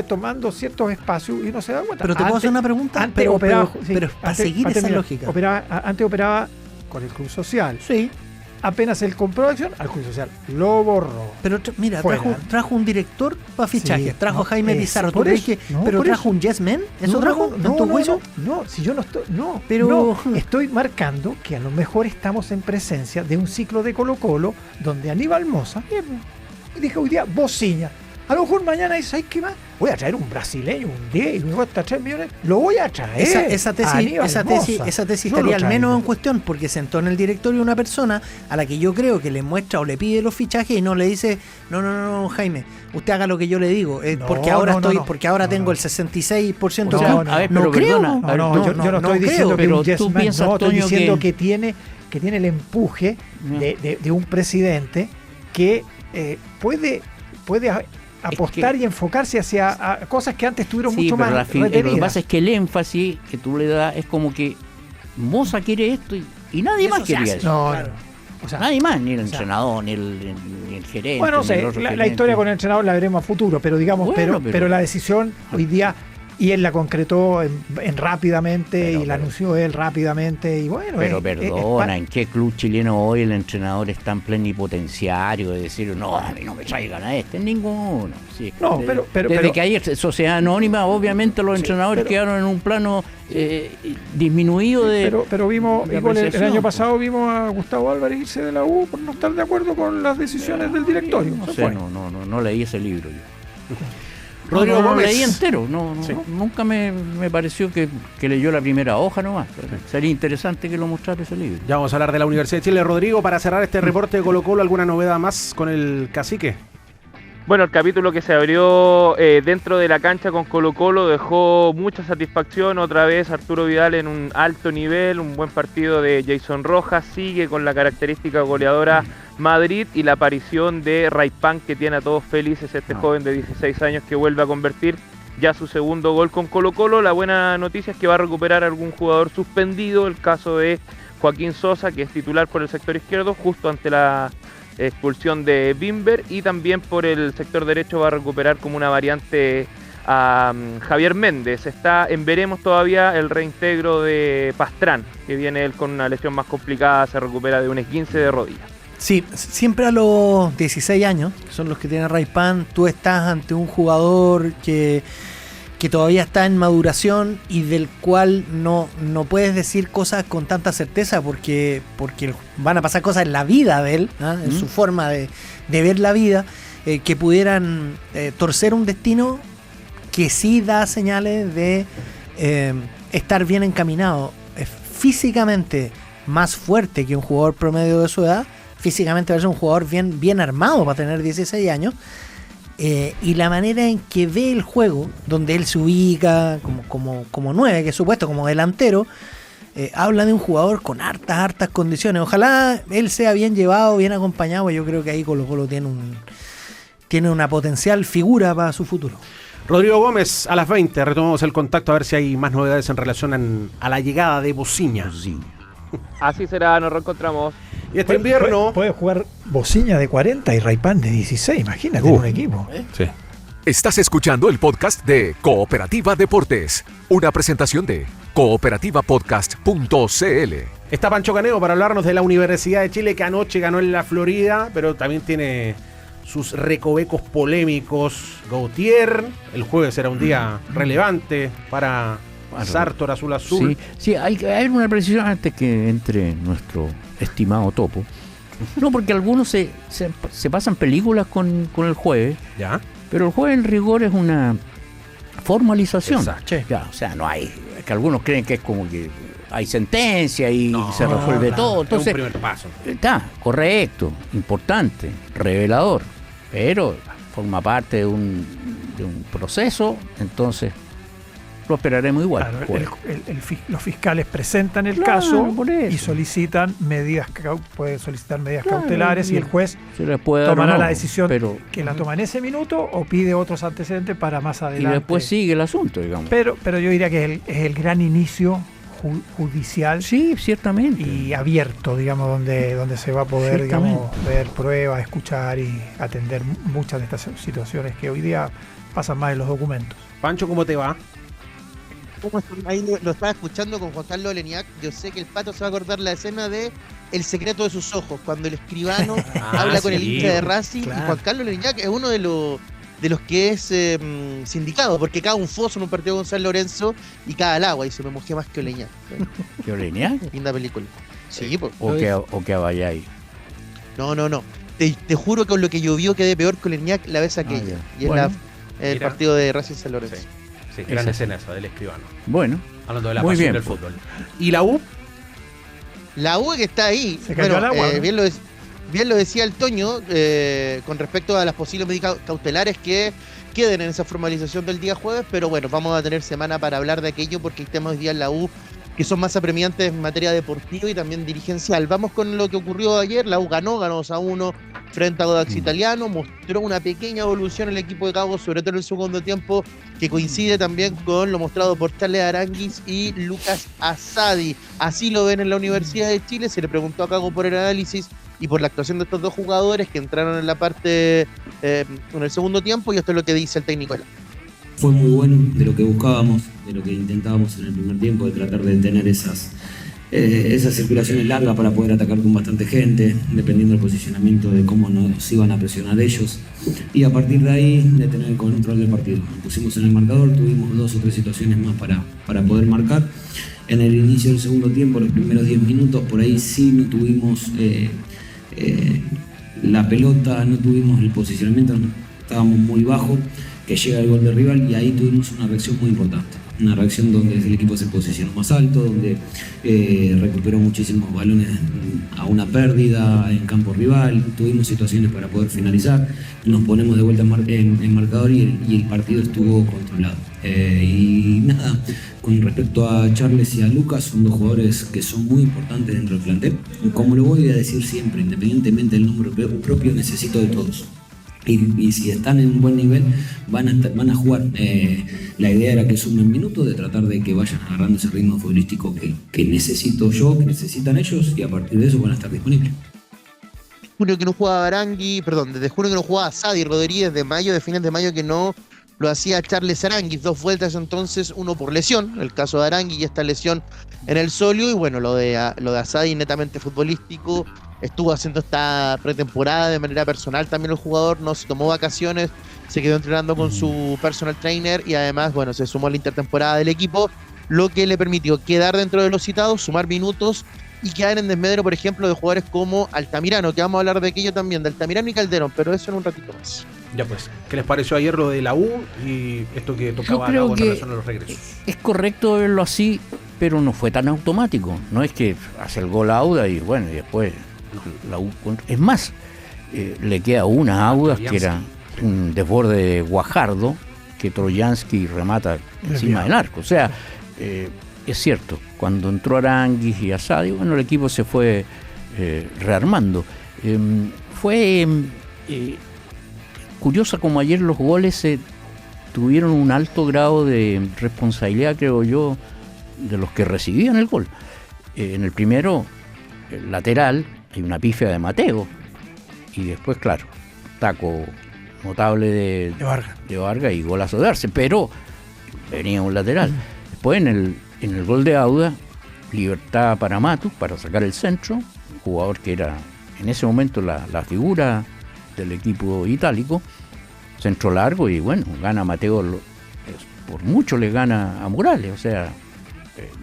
[SPEAKER 5] tomando ciertos espacios y uno se da cuenta.
[SPEAKER 6] Pero te puedo hacer una pregunta,
[SPEAKER 5] Antes
[SPEAKER 6] pero
[SPEAKER 5] operaba,
[SPEAKER 6] para seguir esa
[SPEAKER 5] terminar,
[SPEAKER 6] lógica.
[SPEAKER 5] Antes operaba con el Club Social.
[SPEAKER 6] Sí,
[SPEAKER 5] Apenas él compró acción, al Club Social lo borró.
[SPEAKER 6] pero mira,
[SPEAKER 5] Fuera.
[SPEAKER 6] trajo un director para fichaje,
[SPEAKER 5] Sí,
[SPEAKER 6] trajo
[SPEAKER 5] no,
[SPEAKER 6] a Jaime
[SPEAKER 5] eso,
[SPEAKER 6] Pizarro, ¿tú
[SPEAKER 5] por
[SPEAKER 6] crees
[SPEAKER 5] eso,
[SPEAKER 6] que,
[SPEAKER 5] no,
[SPEAKER 6] pero
[SPEAKER 5] por
[SPEAKER 6] trajo
[SPEAKER 5] eso.
[SPEAKER 6] un Yes Man? ¿Eso trajo? ¿En tu juicio?
[SPEAKER 5] No, si yo no estoy,
[SPEAKER 6] Pero-
[SPEAKER 5] no, estoy marcando que a lo mejor estamos en presencia de un ciclo de Colo-Colo donde Aníbal Moza dijo hoy día Bociña. A lo mejor mañana dice, ¿sabes qué más? Voy a traer un brasileño, un 10 y luego hasta 3 millones. Lo voy a traer.
[SPEAKER 6] Esa tesis
[SPEAKER 5] Yo lo
[SPEAKER 6] estaría al menos
[SPEAKER 5] traigo.
[SPEAKER 6] en cuestión porque sentó en el directorio una persona a la que yo creo que le muestra o le pide los fichajes y no le dice no, Jaime, usted haga lo que yo le digo,
[SPEAKER 5] No,
[SPEAKER 6] porque ahora
[SPEAKER 5] no, no.
[SPEAKER 6] porque ahora
[SPEAKER 5] No,
[SPEAKER 6] tengo
[SPEAKER 5] no.
[SPEAKER 6] el 66%
[SPEAKER 5] No,
[SPEAKER 6] del club.
[SPEAKER 5] no,
[SPEAKER 2] a ver,
[SPEAKER 6] no
[SPEAKER 2] pero
[SPEAKER 6] creo.
[SPEAKER 2] perdona,
[SPEAKER 5] No, no, yo no estoy diciendo que
[SPEAKER 2] pero
[SPEAKER 5] un yes
[SPEAKER 2] tú
[SPEAKER 5] man,
[SPEAKER 2] piensas,
[SPEAKER 5] no, estoy
[SPEAKER 2] Toño,
[SPEAKER 5] diciendo
[SPEAKER 2] que
[SPEAKER 5] que tiene el empuje de un presidente que puede apostar y enfocarse hacia cosas que antes estuvieron
[SPEAKER 2] sí,
[SPEAKER 5] mucho
[SPEAKER 2] pero
[SPEAKER 5] más
[SPEAKER 2] lo que
[SPEAKER 5] retenidas.
[SPEAKER 2] pasa es que el énfasis que tú le das es como que Moza quiere esto y nadie
[SPEAKER 6] Eso
[SPEAKER 2] más
[SPEAKER 6] se
[SPEAKER 2] quería
[SPEAKER 6] hace.
[SPEAKER 2] eso.
[SPEAKER 5] No,
[SPEAKER 6] Claro.
[SPEAKER 5] no. O sea,
[SPEAKER 2] Nadie más, ni el
[SPEAKER 5] o sea,
[SPEAKER 2] entrenador, ni el gerente.
[SPEAKER 5] bueno, no
[SPEAKER 2] ni el
[SPEAKER 5] sé,
[SPEAKER 2] otro
[SPEAKER 5] la
[SPEAKER 2] gerente.
[SPEAKER 5] historia con el entrenador la veremos a futuro, pero digamos,
[SPEAKER 2] Bueno,
[SPEAKER 5] pero la decisión hoy día, y él la concretó en rápidamente,
[SPEAKER 2] Pero-
[SPEAKER 5] y la anunció él rápidamente, y bueno.
[SPEAKER 2] Pero perdona, ¿en qué club chileno hoy el entrenador es tan plenipotenciario de decir, no, a mí no me traigan a este? En ninguno. Sí.
[SPEAKER 5] No,
[SPEAKER 2] Desde
[SPEAKER 5] pero-
[SPEAKER 2] que hay sociedad anónima, obviamente los entrenadores quedaron en un plano disminuido de...
[SPEAKER 5] pero vimos,
[SPEAKER 2] de
[SPEAKER 5] igual el
[SPEAKER 2] apreciación,
[SPEAKER 5] año
[SPEAKER 2] pues.
[SPEAKER 5] pasado vimos a Gustavo Álvarez irse de la U por no estar de acuerdo con las decisiones del directorio.
[SPEAKER 2] No
[SPEAKER 5] Se
[SPEAKER 2] sé,
[SPEAKER 5] fue.
[SPEAKER 2] no leí ese libro yo.
[SPEAKER 3] Rodrigo
[SPEAKER 2] No, lo
[SPEAKER 3] Gómez.
[SPEAKER 2] leí entero,
[SPEAKER 3] Sí.
[SPEAKER 2] nunca me pareció que leyó la primera hoja nomás. Sería interesante que lo mostrara ese libro.
[SPEAKER 3] Ya vamos a hablar de la Universidad de Chile. Rodrigo, para cerrar este reporte de Colo-Colo, ¿alguna novedad más con el cacique?
[SPEAKER 4] Bueno, el capítulo que se abrió dentro de la cancha con Colo-Colo dejó mucha satisfacción. Otra vez Arturo Vidal en un alto nivel, un buen partido de Jason Rojas, sigue con la característica goleadora Madrid y la aparición de Raipan, que tiene a todos felices, este joven de 16 años que vuelve a convertir ya su segundo gol con Colo-Colo. La buena noticia es que va a recuperar algún jugador suspendido, el caso de Joaquín Sosa, que es titular por el sector izquierdo, justo ante la expulsión de Bimber, y también por el sector derecho va a recuperar como una variante a Javier Méndez. Está en veremos todavía el reintegro de Pastrán, que viene él con una lesión más complicada, se recupera de un esguince de rodilla.
[SPEAKER 6] Sí, siempre a los 16 años, que son los que tiene Raipan, tú estás ante un jugador que todavía está en maduración y del cual no puedes decir cosas con tanta certeza porque van a pasar cosas en la vida de él, ¿no? En su forma de ver la vida, que pudieran torcer un destino que sí da señales de estar bien encaminado. Es físicamente más fuerte que un jugador promedio de su edad, físicamente va a ser un jugador bien armado para tener 16 años. Y la manera en que ve el juego, donde él se ubica como 9, que es supuesto como delantero, habla de un jugador con hartas condiciones. Ojalá él sea bien llevado, bien acompañado. Yo creo que ahí Colo-Colo tiene una potencial figura para su futuro.
[SPEAKER 3] Rodrigo Gómez, a las 20 retomamos el contacto a ver si hay más novedades en relación a la llegada de Bociña.
[SPEAKER 4] Así será, nos reencontramos.
[SPEAKER 3] Y este invierno...
[SPEAKER 5] Puede jugar Bociña de 40 y Raipan de 16, imagínate, un equipo.
[SPEAKER 3] Sí.
[SPEAKER 7] Estás escuchando el podcast de Cooperativa Deportes, una presentación de cooperativapodcast.cl.
[SPEAKER 3] Está Pancho Caneo para hablarnos de la Universidad de Chile, que anoche ganó en la Florida, pero también tiene sus recovecos polémicos. Gautier, el jueves será un día relevante para Sartor Azul Azul.
[SPEAKER 2] Sí, hay una precisión antes que entre nuestro estimado Topo. No, porque algunos se pasan películas con el jueves,
[SPEAKER 3] ¿Ya?
[SPEAKER 2] pero el jueves en rigor es una formalización.
[SPEAKER 3] Exacto.
[SPEAKER 2] Ya, o sea, no hay, que algunos creen que es como que hay sentencia y se resuelve todo. Entonces,
[SPEAKER 3] es un primer paso.
[SPEAKER 2] Está correcto, importante, revelador, pero forma parte de un proceso, entonces lo esperaremos igual.
[SPEAKER 5] Claro, los fiscales presentan el
[SPEAKER 2] Claro,
[SPEAKER 5] caso
[SPEAKER 2] por eso.
[SPEAKER 5] y solicitan pueden solicitar medidas cautelares y el juez
[SPEAKER 2] se les puede dar
[SPEAKER 5] tomará
[SPEAKER 2] o no,
[SPEAKER 5] la decisión
[SPEAKER 2] pero,
[SPEAKER 5] que la toma en ese minuto o pide otros antecedentes para más
[SPEAKER 2] y
[SPEAKER 5] adelante.
[SPEAKER 2] después sigue el asunto, digamos.
[SPEAKER 5] Pero yo diría que es el gran inicio judicial
[SPEAKER 2] Sí, ciertamente.
[SPEAKER 5] y abierto, digamos, donde se va a poder, digamos, ver pruebas, escuchar y atender muchas de estas situaciones que hoy día pasan más en los documentos.
[SPEAKER 3] Pancho, ¿cómo te va?
[SPEAKER 8] ¿Cómo están? Ahí lo estaba escuchando con Juan Carlos Oleniak. Yo sé que el Pato se va a acordar la escena de El secreto de sus ojos, cuando el escribano habla con el hincha de Racing,
[SPEAKER 6] claro.
[SPEAKER 8] y Juan Carlos Oleniak es uno de los que es sindicado, porque cae un foso en un partido con San Lorenzo y cae al agua y se me mojé más que Oleniak.
[SPEAKER 2] ¿Qué Oleñac?
[SPEAKER 8] Linda película. Sí, pues.
[SPEAKER 2] ¿O que a Vallay?
[SPEAKER 8] No. Te juro que con lo que llovió quedé peor que Oleniak la vez aquella.
[SPEAKER 2] ya.
[SPEAKER 8] Y es
[SPEAKER 2] Bueno,
[SPEAKER 8] el
[SPEAKER 3] mira.
[SPEAKER 8] partido de Racing San Lorenzo.
[SPEAKER 3] Sí, gran
[SPEAKER 2] Esa.
[SPEAKER 3] escena esa del escribano.
[SPEAKER 2] Bueno,
[SPEAKER 3] Hablando de la
[SPEAKER 2] Muy
[SPEAKER 3] pasión
[SPEAKER 2] bien,
[SPEAKER 3] del fútbol. ¿Y la U?
[SPEAKER 8] La U que está ahí,
[SPEAKER 5] Se cayó al agua, ¿no?
[SPEAKER 8] bien lo decía el Toño, con respecto a las posibles medidas cautelares que queden en esa formalización del día jueves, pero bueno, vamos a tener semana para hablar de aquello porque hay temas hoy día en la U que son más apremiantes en materia deportiva y también dirigencial. Vamos con lo que ocurrió ayer. La U ganó 2-1 frente a Audax Italiano, mostró una pequeña evolución el equipo de Cabo, sobre todo en el segundo tiempo, que coincide también con lo mostrado por Charles Aranguis y Lucas Asadi. Así lo ven en la Universidad de Chile. Se le preguntó a Cago por el análisis y por la actuación de estos dos jugadores que entraron en la parte en el segundo tiempo, y esto es lo que dice el técnico.
[SPEAKER 9] Fue muy bueno, de lo que buscábamos, de lo que intentábamos en el primer tiempo, de tratar de tener esas circulaciones largas para poder atacar con bastante gente, dependiendo del posicionamiento de cómo nos iban a presionar ellos, y a partir de ahí de tener el control del partido. Nos pusimos en el marcador, tuvimos 2 o 3 situaciones más para poder marcar. En el inicio del segundo tiempo, los primeros 10 minutos, por ahí sí no tuvimos la pelota, no tuvimos el posicionamiento, estábamos muy bajo. que llega el gol del rival y ahí tuvimos una reacción muy importante. Una reacción donde el equipo se posicionó más alto, donde recuperó muchísimos balones a una pérdida en campo rival, tuvimos situaciones para poder finalizar, nos ponemos de vuelta en marcador y el partido estuvo controlado. Y nada, con respecto a Charles y a Lucas, son dos jugadores que son muy importantes dentro del plantel. Como lo voy a decir siempre, independientemente del número propio, necesito de todos. Y si están en un buen nivel, van a jugar. La idea era que sumen minutos, de tratar de que vayan agarrando ese ritmo futbolístico que necesito yo, que necesitan ellos, y a partir de eso van a estar disponibles.
[SPEAKER 8] Junio que no jugaba Arangui, desde junio que no jugaba Sadi Rodríguez, de fines de mayo que no lo hacía Charles Aranguis, 2 vueltas entonces, uno por lesión, el caso de Arangui y esta lesión en el solio, y bueno, lo de Asadi netamente futbolístico. Estuvo haciendo esta pretemporada de manera personal también el jugador, no se tomó vacaciones, se quedó entrenando con su personal trainer y además, bueno, se sumó a la intertemporada del equipo, lo que le permitió quedar dentro de los citados, sumar minutos y quedar en desmedro, por ejemplo, de jugadores como Altamirano, que vamos a hablar de aquello también, de Altamirano y Calderón, pero eso en un ratito más.
[SPEAKER 3] Ya pues, ¿qué les pareció ayer lo de la U y esto que tocaba
[SPEAKER 2] Yo creo
[SPEAKER 3] en relación a los regresos?
[SPEAKER 2] Es correcto verlo así, pero no fue tan automático. No es que hace el gol a Auda y bueno, y después la U. Es más, le queda una a Auda que era un desborde de Guajardo, que Trojansky remata encima del arco. O sea, es cierto, cuando entró Aranguis y Asadi, bueno, el equipo se fue rearmando. Fue curiosa como ayer los goles tuvieron un alto grado de responsabilidad, creo yo, de los que recibían el gol. En el primero, el lateral, hay una pifia de Mateo, y después, claro, taco notable de Vargas y golazo de Arce, pero venía un lateral. Después en el gol de Auda, libertad para Matus, para sacar el centro, un jugador que era en ese momento la figura del equipo itálico, centro largo, y bueno, gana Mateo, por mucho le gana a Morales, o sea,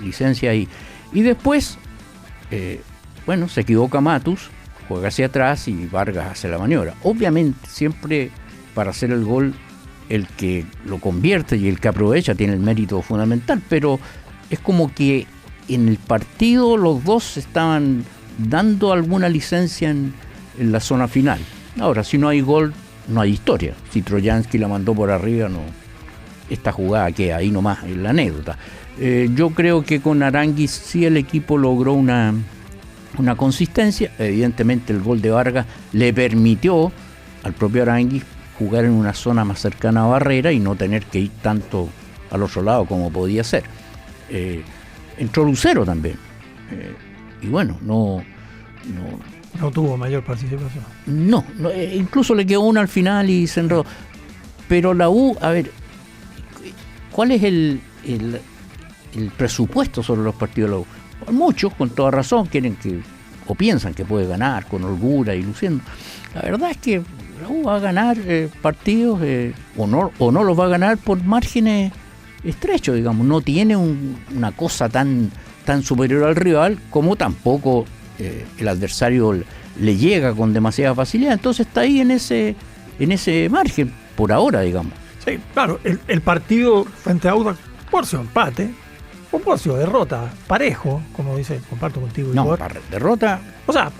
[SPEAKER 2] licencia ahí. Y después, bueno, se equivoca Matus, juega hacia atrás y Vargas hace la maniobra. Obviamente, siempre para hacer el gol, el que lo convierte y el que aprovecha tiene el mérito fundamental, pero es como que en el partido los dos estaban dando alguna licencia en la zona final. Ahora, si no hay gol, no hay historia. Si Trojansky la mandó por arriba, no. Esta jugada queda ahí nomás, en la anécdota. Yo creo que con Aranguis sí el equipo logró una consistencia. Evidentemente el gol de Vargas le permitió al propio Aranguis jugar en una zona más cercana a barrera y no tener que ir tanto al otro lado como podía ser. Entró Lucero también. Y bueno, no
[SPEAKER 5] tuvo mayor participación.
[SPEAKER 2] No, incluso le quedó una al final y se enredó. Pero la U, a ver, ¿cuál es el presupuesto sobre los partidos de la U? Muchos, con toda razón, quieren que, o piensan que puede ganar con holgura y luciendo. La verdad es que la U va a ganar partidos o no los va a ganar por márgenes estrechos, digamos. No tiene una cosa tan superior al rival, como tampoco el adversario le llega con demasiada facilidad. Entonces está ahí en ese margen, por ahora, digamos.
[SPEAKER 5] Sí, claro, el partido frente a Audax puede ser empate, o puede ser derrota, parejo, como dice, comparto contigo.
[SPEAKER 2] No, derrota.
[SPEAKER 5] O sea,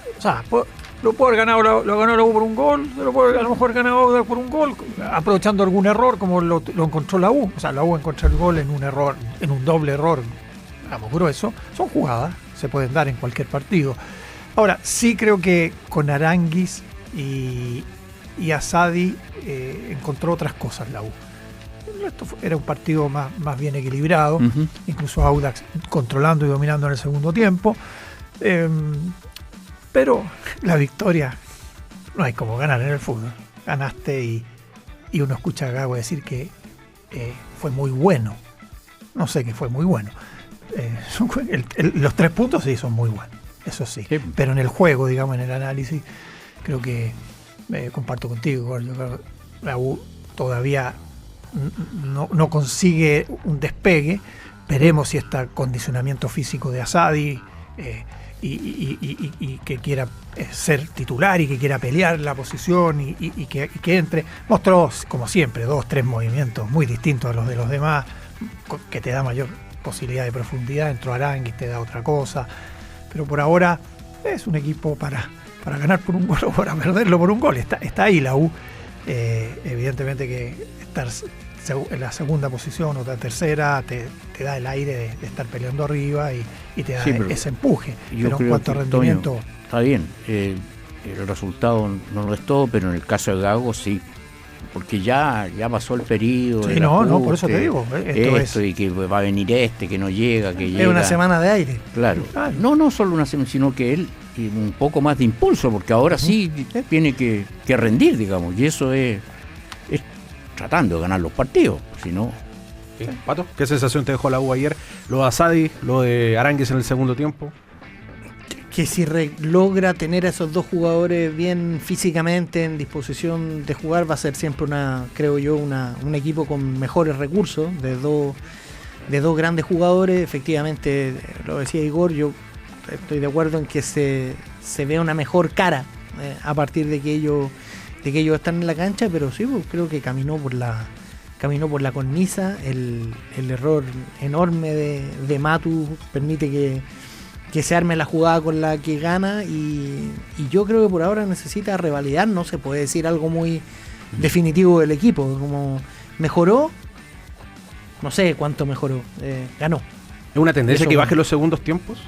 [SPEAKER 5] lo puede haber ganado, lo ganó la U por un gol, lo puede a lo mejor ganar Audax por un gol, aprovechando algún error como lo encontró la U. O sea, la U encontró el gol en un error, en un doble error, digamos, grueso. Son jugadas, se pueden dar en cualquier partido. Ahora, sí creo que con Aranguis y Asadi encontró otras cosas la U. Esto era un partido más bien equilibrado, incluso Audax controlando y dominando en el segundo tiempo. Pero la victoria, no hay como ganar en el fútbol. Ganaste y uno escucha a Gago decir que fue muy bueno. No sé que fue muy bueno. Los 3 puntos sí son muy buenos, eso sí. Pero en el juego, digamos, en el análisis, creo que comparto contigo, yo creo que la U todavía no consigue un despegue. Veremos si este condicionamiento físico de Asadi, y que quiera ser titular y que quiera pelear la posición y que entre. Mostró, como siempre, 2-3 movimientos muy distintos a los de los demás, que te da mayor posibilidad de profundidad. Entró Aránguiz, te da otra cosa, pero por ahora es un equipo para ganar por un gol o para perderlo por un gol. Está ahí la U. Evidentemente que estar en la segunda posición o la tercera te da el aire de estar peleando arriba y te da ese empuje. Pero en cuanto a rendimiento...
[SPEAKER 2] Toño, está bien, el resultado no lo es todo, pero en el caso de Gago sí, porque ya pasó el periodo.
[SPEAKER 5] Sí, no, por eso te digo.
[SPEAKER 2] Esto y que va a venir que no llega, que llega.
[SPEAKER 6] Es una semana de aire.
[SPEAKER 2] Claro. No solo una semana, sino que él un poco más de impulso, porque ahora sí tiene que rendir, digamos, y eso es tratando de ganar los partidos, si no...
[SPEAKER 3] ¿Sí? Pato, ¿qué sensación te dejó la U ayer? Lo de Asadi, lo de Aránguiz en el segundo tiempo.
[SPEAKER 6] Que si logra tener a esos dos jugadores bien físicamente en disposición de jugar, va a ser siempre creo yo, un equipo con mejores recursos, de dos grandes jugadores. Efectivamente, lo decía Igor, yo estoy de acuerdo en que se vea una mejor cara a partir de que ellos están en la cancha, pero sí, pues, creo que caminó por la cornisa. El error enorme de Matu permite que se arme la jugada con la que gana, y yo creo que por ahora necesita revalidar. No se puede decir algo muy definitivo del equipo, como mejoró, no sé cuánto mejoró, ganó.
[SPEAKER 3] ¿Es una tendencia que baje los segundos tiempos?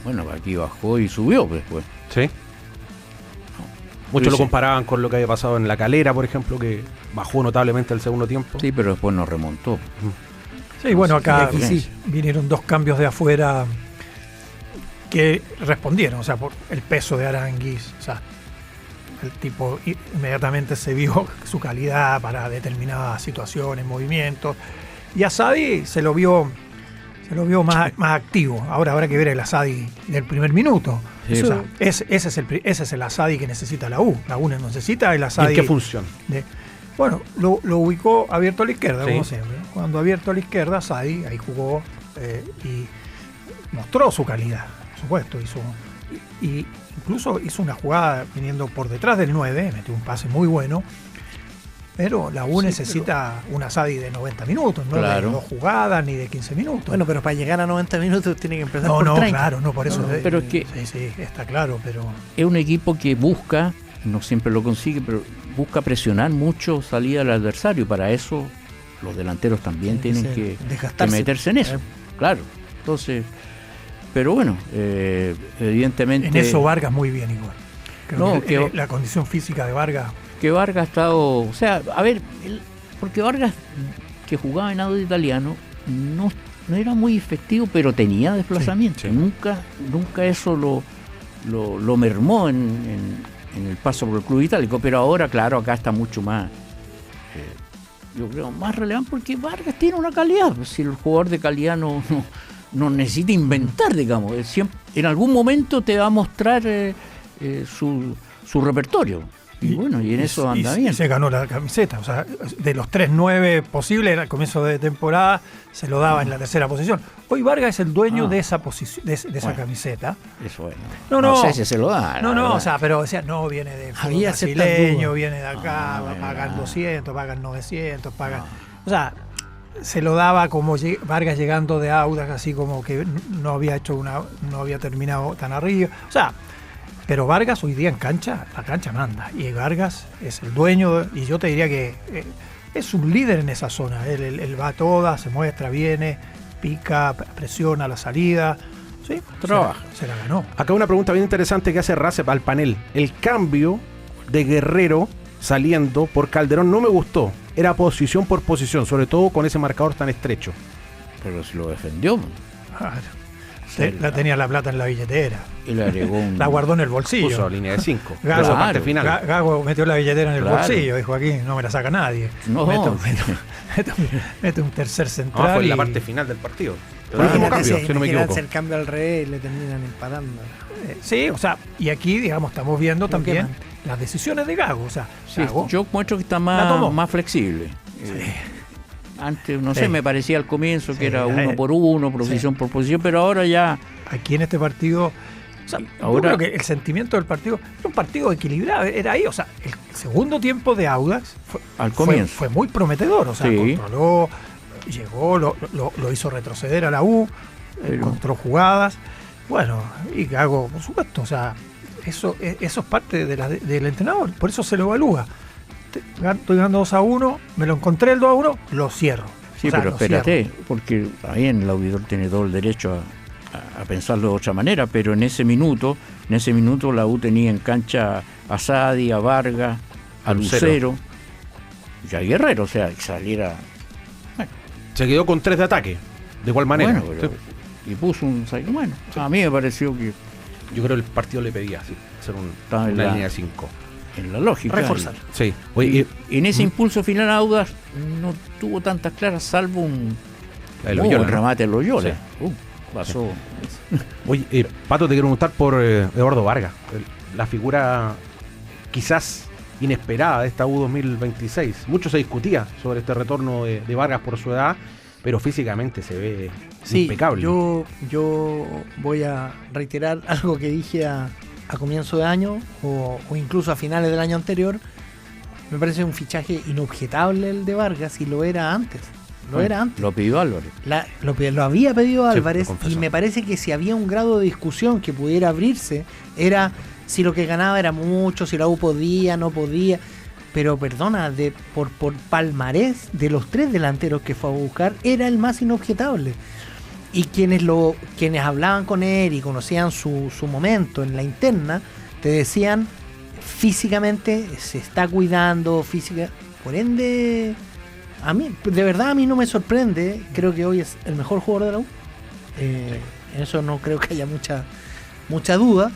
[SPEAKER 2] Bueno, aquí bajó y subió después.
[SPEAKER 3] Sí. Muchos lo comparaban con lo que había pasado en La Calera, por ejemplo, que bajó notablemente el segundo tiempo.
[SPEAKER 2] Sí, pero después nos remontó.
[SPEAKER 5] Sí, bueno, acá vinieron dos cambios de afuera que respondieron, o sea, por el peso de Aránguiz. O sea, el tipo inmediatamente se vio su calidad para determinadas situaciones, movimientos. Y Asadi se lo vio más activo. Ahora habrá que ver el Asadi del primer minuto. Sí, o sea, ese es el Asadi que necesita la U. La U necesita el Asadi.
[SPEAKER 3] ¿En qué función?
[SPEAKER 5] Bueno, lo ubicó abierto a la izquierda, como siempre. Cuando abierto a la izquierda, Asadi ahí jugó y mostró su calidad, por supuesto. Y incluso hizo una jugada viniendo por detrás del 9, metió un pase muy bueno. Pero la U necesita un Asadi de 90 minutos, no de 2 jugadas ni de 15 minutos.
[SPEAKER 6] Bueno, pero para llegar a 90 minutos tiene que empezar por 30.
[SPEAKER 5] Claro, por eso.
[SPEAKER 2] Pero es que
[SPEAKER 5] sí, está claro, pero...
[SPEAKER 2] Es un equipo que busca, no siempre lo consigue, pero busca presionar mucho salida del adversario. Para eso los delanteros también tienen que meterse en eso. Claro, entonces... Pero bueno, evidentemente...
[SPEAKER 5] En eso Vargas muy bien igual. Creo que la condición física de Vargas...
[SPEAKER 2] Que Vargas ha estado, o sea, a ver, porque Vargas, que jugaba en Audax Italiano, no era muy efectivo, pero tenía desplazamiento. Sí. Nunca eso lo mermó en el paso por el club itálico, pero ahora, claro, acá está mucho más, yo creo, más relevante, porque Vargas tiene una calidad. Si el jugador de calidad no necesita inventar, digamos, en algún momento te va a mostrar su repertorio. Y bueno, y en eso anda bien.
[SPEAKER 5] Y se ganó la camiseta. O sea, de los 3-9 posibles al comienzo de temporada, se lo daba en la tercera posición. Hoy Vargas es el dueño de esa posición, de esa camiseta.
[SPEAKER 2] Eso bueno.
[SPEAKER 5] No
[SPEAKER 2] sé si se lo da.
[SPEAKER 5] O sea, pero no viene de fútbol brasileño, viene de acá, pagan 200, pagan 900, pagan. O sea, se lo daba como Vargas llegando de Audax, así como que no había terminado tan arriba. O sea, pero Vargas hoy día en cancha, la cancha manda. Y Vargas es el dueño, y yo te diría que es un líder en esa zona. Él va a todas, se muestra, viene, pica, presiona la salida. Sí, trabaja. Se la ganó.
[SPEAKER 3] Acá una pregunta bien interesante que hace Racep al panel. El cambio de Guerrero saliendo por Calderón no me gustó. Era posición por posición, sobre todo con ese marcador tan estrecho.
[SPEAKER 2] Pero si lo defendió.
[SPEAKER 5] Claro. La tenía la plata en la billetera.
[SPEAKER 2] Y le agregó
[SPEAKER 5] la guardó en el bolsillo.
[SPEAKER 3] Puso línea de 5.
[SPEAKER 5] Gago metió la billetera en el bolsillo. Dijo, aquí no me la saca nadie. Mete un tercer central.
[SPEAKER 3] Fue en la parte final del partido.
[SPEAKER 6] El último cambio, si no me equivoco. El cambio al revés y le terminan empatando.
[SPEAKER 5] Sí, o sea, y aquí, digamos, estamos viendo también las decisiones de Gago. O sea,
[SPEAKER 2] Gago, yo muestro que está más flexible. Antes, no sé,
[SPEAKER 5] Sí.
[SPEAKER 2] me parecía al comienzo que
[SPEAKER 5] Sí,
[SPEAKER 2] era uno por uno, posición por posición, pero ahora ya...
[SPEAKER 5] Aquí en este partido, o sea,
[SPEAKER 2] Ahora-
[SPEAKER 5] yo creo que el sentimiento del partido era un partido equilibrado, era ahí, o sea, el segundo tiempo de Audax
[SPEAKER 2] Al comienzo.
[SPEAKER 5] fue muy prometedor, o sea,
[SPEAKER 2] Sí.
[SPEAKER 5] controló, llegó, lo hizo retroceder a la U,
[SPEAKER 2] Pero-
[SPEAKER 5] encontró jugadas, bueno, y Gago, por supuesto, o sea, eso es parte del entrenador, por eso se lo evalúa. Estoy ganando 2-1, me lo encontré el 2-1, lo cierro.
[SPEAKER 2] Sí,
[SPEAKER 5] O sea,
[SPEAKER 2] pero
[SPEAKER 5] lo
[SPEAKER 2] espérate,
[SPEAKER 5] cierro.
[SPEAKER 2] porque también el auditor tiene todo el derecho a pensarlo de otra manera, pero en ese minuto la U tenía en cancha a Sadi, a Vargas, a Lucero y a Guerrero, o sea, que saliera...
[SPEAKER 3] Se quedó con 3 de ataque. ¿De cuál manera?
[SPEAKER 2] Bueno, pero-
[SPEAKER 3] Sí.
[SPEAKER 2] y puso un... Bueno, a mí me pareció que
[SPEAKER 3] Yo creo que el partido le pedía sí, hacer
[SPEAKER 2] Estaba en
[SPEAKER 3] una
[SPEAKER 2] la-
[SPEAKER 3] línea de 5.
[SPEAKER 2] en la lógica...
[SPEAKER 5] Reforzar.
[SPEAKER 3] Sí. Oye,
[SPEAKER 2] Y en ese impulso final Audax no tuvo tantas claras, salvo un
[SPEAKER 3] Loyola, ¿no?
[SPEAKER 2] remate de Loyola.
[SPEAKER 3] Sí.
[SPEAKER 2] Pasó...
[SPEAKER 3] Oye, Pato, te quiero preguntar por Eduardo Vargas, la figura quizás inesperada de esta U 2026. Mucho se discutía sobre este retorno de Vargas por su edad, pero físicamente se ve
[SPEAKER 6] Sí,
[SPEAKER 3] impecable.
[SPEAKER 6] yo voy a reiterar algo que dije a comienzo de año o incluso a finales del año anterior. Me parece un fichaje inobjetable el de Vargas y lo era antes.
[SPEAKER 2] Lo pidió Álvarez.
[SPEAKER 6] Lo había pedido
[SPEAKER 3] Sí,
[SPEAKER 6] Álvarez
[SPEAKER 3] lo confesó.
[SPEAKER 6] y me parece que si había un grado de discusión que pudiera abrirse era si lo que ganaba era mucho, si la U podía, no podía. Pero perdona, por palmarés de los 3 delanteros que fue a buscar, era el más inobjetable. Y quienes hablaban con él y conocían su momento en la interna, te decían físicamente se está cuidando, por ende, a mí no me sorprende. Creo que hoy es el mejor jugador de la U. En eso no creo que haya mucha duda.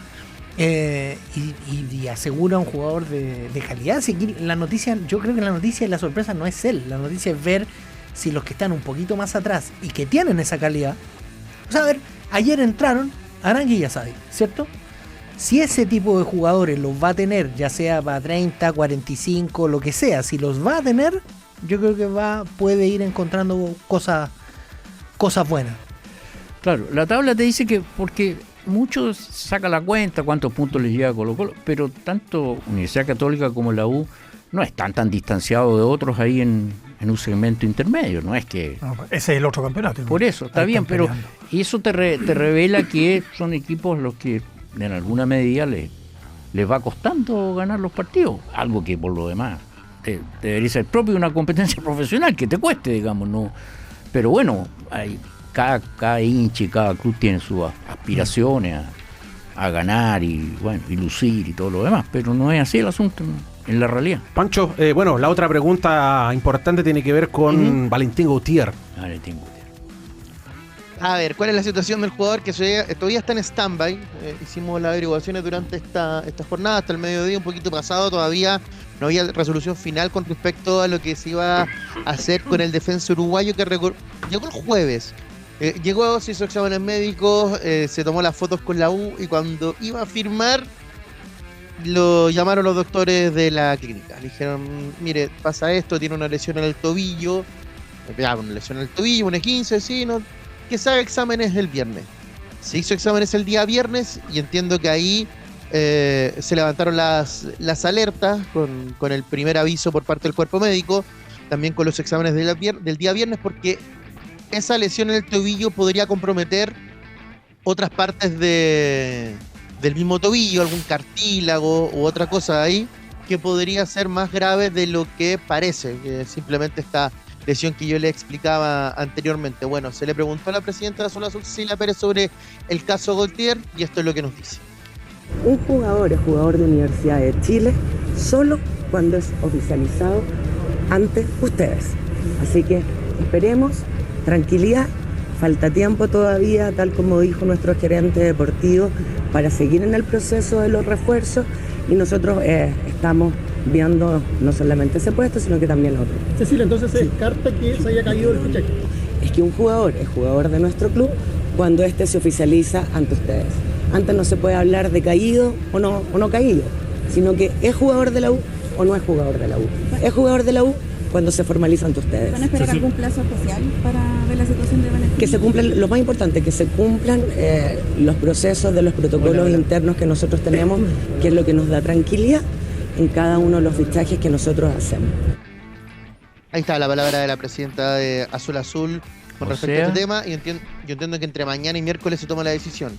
[SPEAKER 6] Y asegura un jugador de calidad. Si aquí la noticia, yo creo que la noticia y la sorpresa no es él. La noticia es ver si los que están un poquito más atrás y que tienen esa calidad. O sea, a ver, ayer entraron Arangui y Asadi, ¿cierto? Si ese tipo de jugadores los va a tener, ya sea para 30, 45, lo que sea, si los va a tener, yo creo que puede ir encontrando cosas buenas.
[SPEAKER 2] Claro, la tabla te dice que porque muchos sacan la cuenta cuántos puntos les llega a Colo-Colo, pero tanto Universidad Católica como la U no están tan distanciados de otros ahí en un segmento intermedio, no es que...
[SPEAKER 5] No, ese es el otro campeonato.
[SPEAKER 2] Por eso, está
[SPEAKER 5] Ahí
[SPEAKER 2] bien,
[SPEAKER 5] están
[SPEAKER 2] pero
[SPEAKER 5] peleando.
[SPEAKER 2] y eso te revela que son equipos los que en alguna medida les va costando ganar los partidos, algo que por lo demás debería ser propio de una competencia profesional, que te cueste, digamos, no. Pero bueno, cada hincha y cada club tiene sus aspiraciones a ganar y bueno, y lucir y todo lo demás, pero no es así el asunto en la realidad.
[SPEAKER 3] Pancho, bueno, la otra pregunta importante tiene que ver con Valentín Gautier.
[SPEAKER 8] A ver, ¿cuál es la situación del jugador que todavía está en stand-by? Hicimos las averiguaciones durante esta jornada, hasta el mediodía, un poquito pasado, todavía no había resolución final con respecto a lo que se iba a hacer con el defensa uruguayo que llegó el jueves. Llegó, se hizo exámenes médicos, se tomó las fotos con la U y cuando iba a firmar lo llamaron los doctores de la clínica. Le dijeron, mire, pasa esto, tiene una lesión en el tobillo, una lesión en el tobillo, una 15, sí, no, que se haga exámenes el viernes. Se hizo exámenes el día viernes y entiendo que ahí se levantaron las alertas con el primer aviso por parte del cuerpo médico, también con los exámenes del día viernes, porque esa lesión en el tobillo podría comprometer otras partes del mismo tobillo, algún cartílago u otra cosa ahí, que podría ser más grave de lo que parece, que simplemente esta lesión que yo le explicaba anteriormente. Bueno, se le preguntó a la presidenta de Azul Azul, Cecilia Pérez, sobre el caso Gautier, y esto es lo que nos dice.
[SPEAKER 10] Un jugador es jugador de Universidad de Chile solo cuando es oficializado ante ustedes. Así que esperemos, tranquilidad, falta tiempo todavía, tal como dijo nuestro gerente deportivo, para seguir en el proceso de los refuerzos y nosotros estamos viendo no solamente ese puesto, sino que también el otro.
[SPEAKER 11] Cecilia, entonces se descarta que se haya caído el fichaje.
[SPEAKER 10] Es que un jugador es jugador de nuestro club cuando éste se oficializa ante ustedes. Antes no se puede hablar de caído o no caído, sino que es jugador de la U o no es jugador de la U. Es jugador de la U cuando se formaliza ante ustedes.
[SPEAKER 12] ¿Van a esperar algún plazo especial para ver la situación de Valentín?
[SPEAKER 10] Que se cumplan, lo más importante, que se cumplan los procesos de los protocolos internos que nosotros tenemos, que es lo que nos da tranquilidad en cada uno de los fichajes que nosotros hacemos.
[SPEAKER 8] Ahí está la palabra de la presidenta de Azul Azul con respecto a este tema. Y yo entiendo que entre mañana y miércoles se toma la decisión.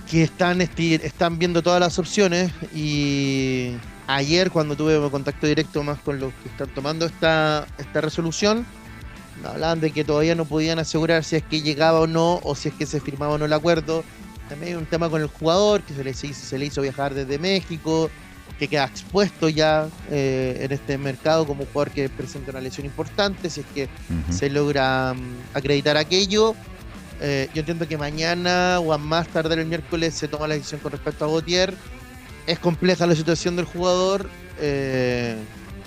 [SPEAKER 8] Que están viendo todas las opciones, y ayer cuando tuve contacto directo más con los que están tomando esta resolución, hablaban de que todavía no podían asegurar si es que llegaba o no, o si es que se firmaba o no el acuerdo. También hay un tema con el jugador, que se le hizo viajar desde México, que queda expuesto ya en este mercado como un jugador que presenta una lesión importante, si es que se logra acreditar aquello. Yo entiendo que mañana o a más tardar el miércoles se toma la decisión con respecto a Gautier. Es compleja la situación del jugador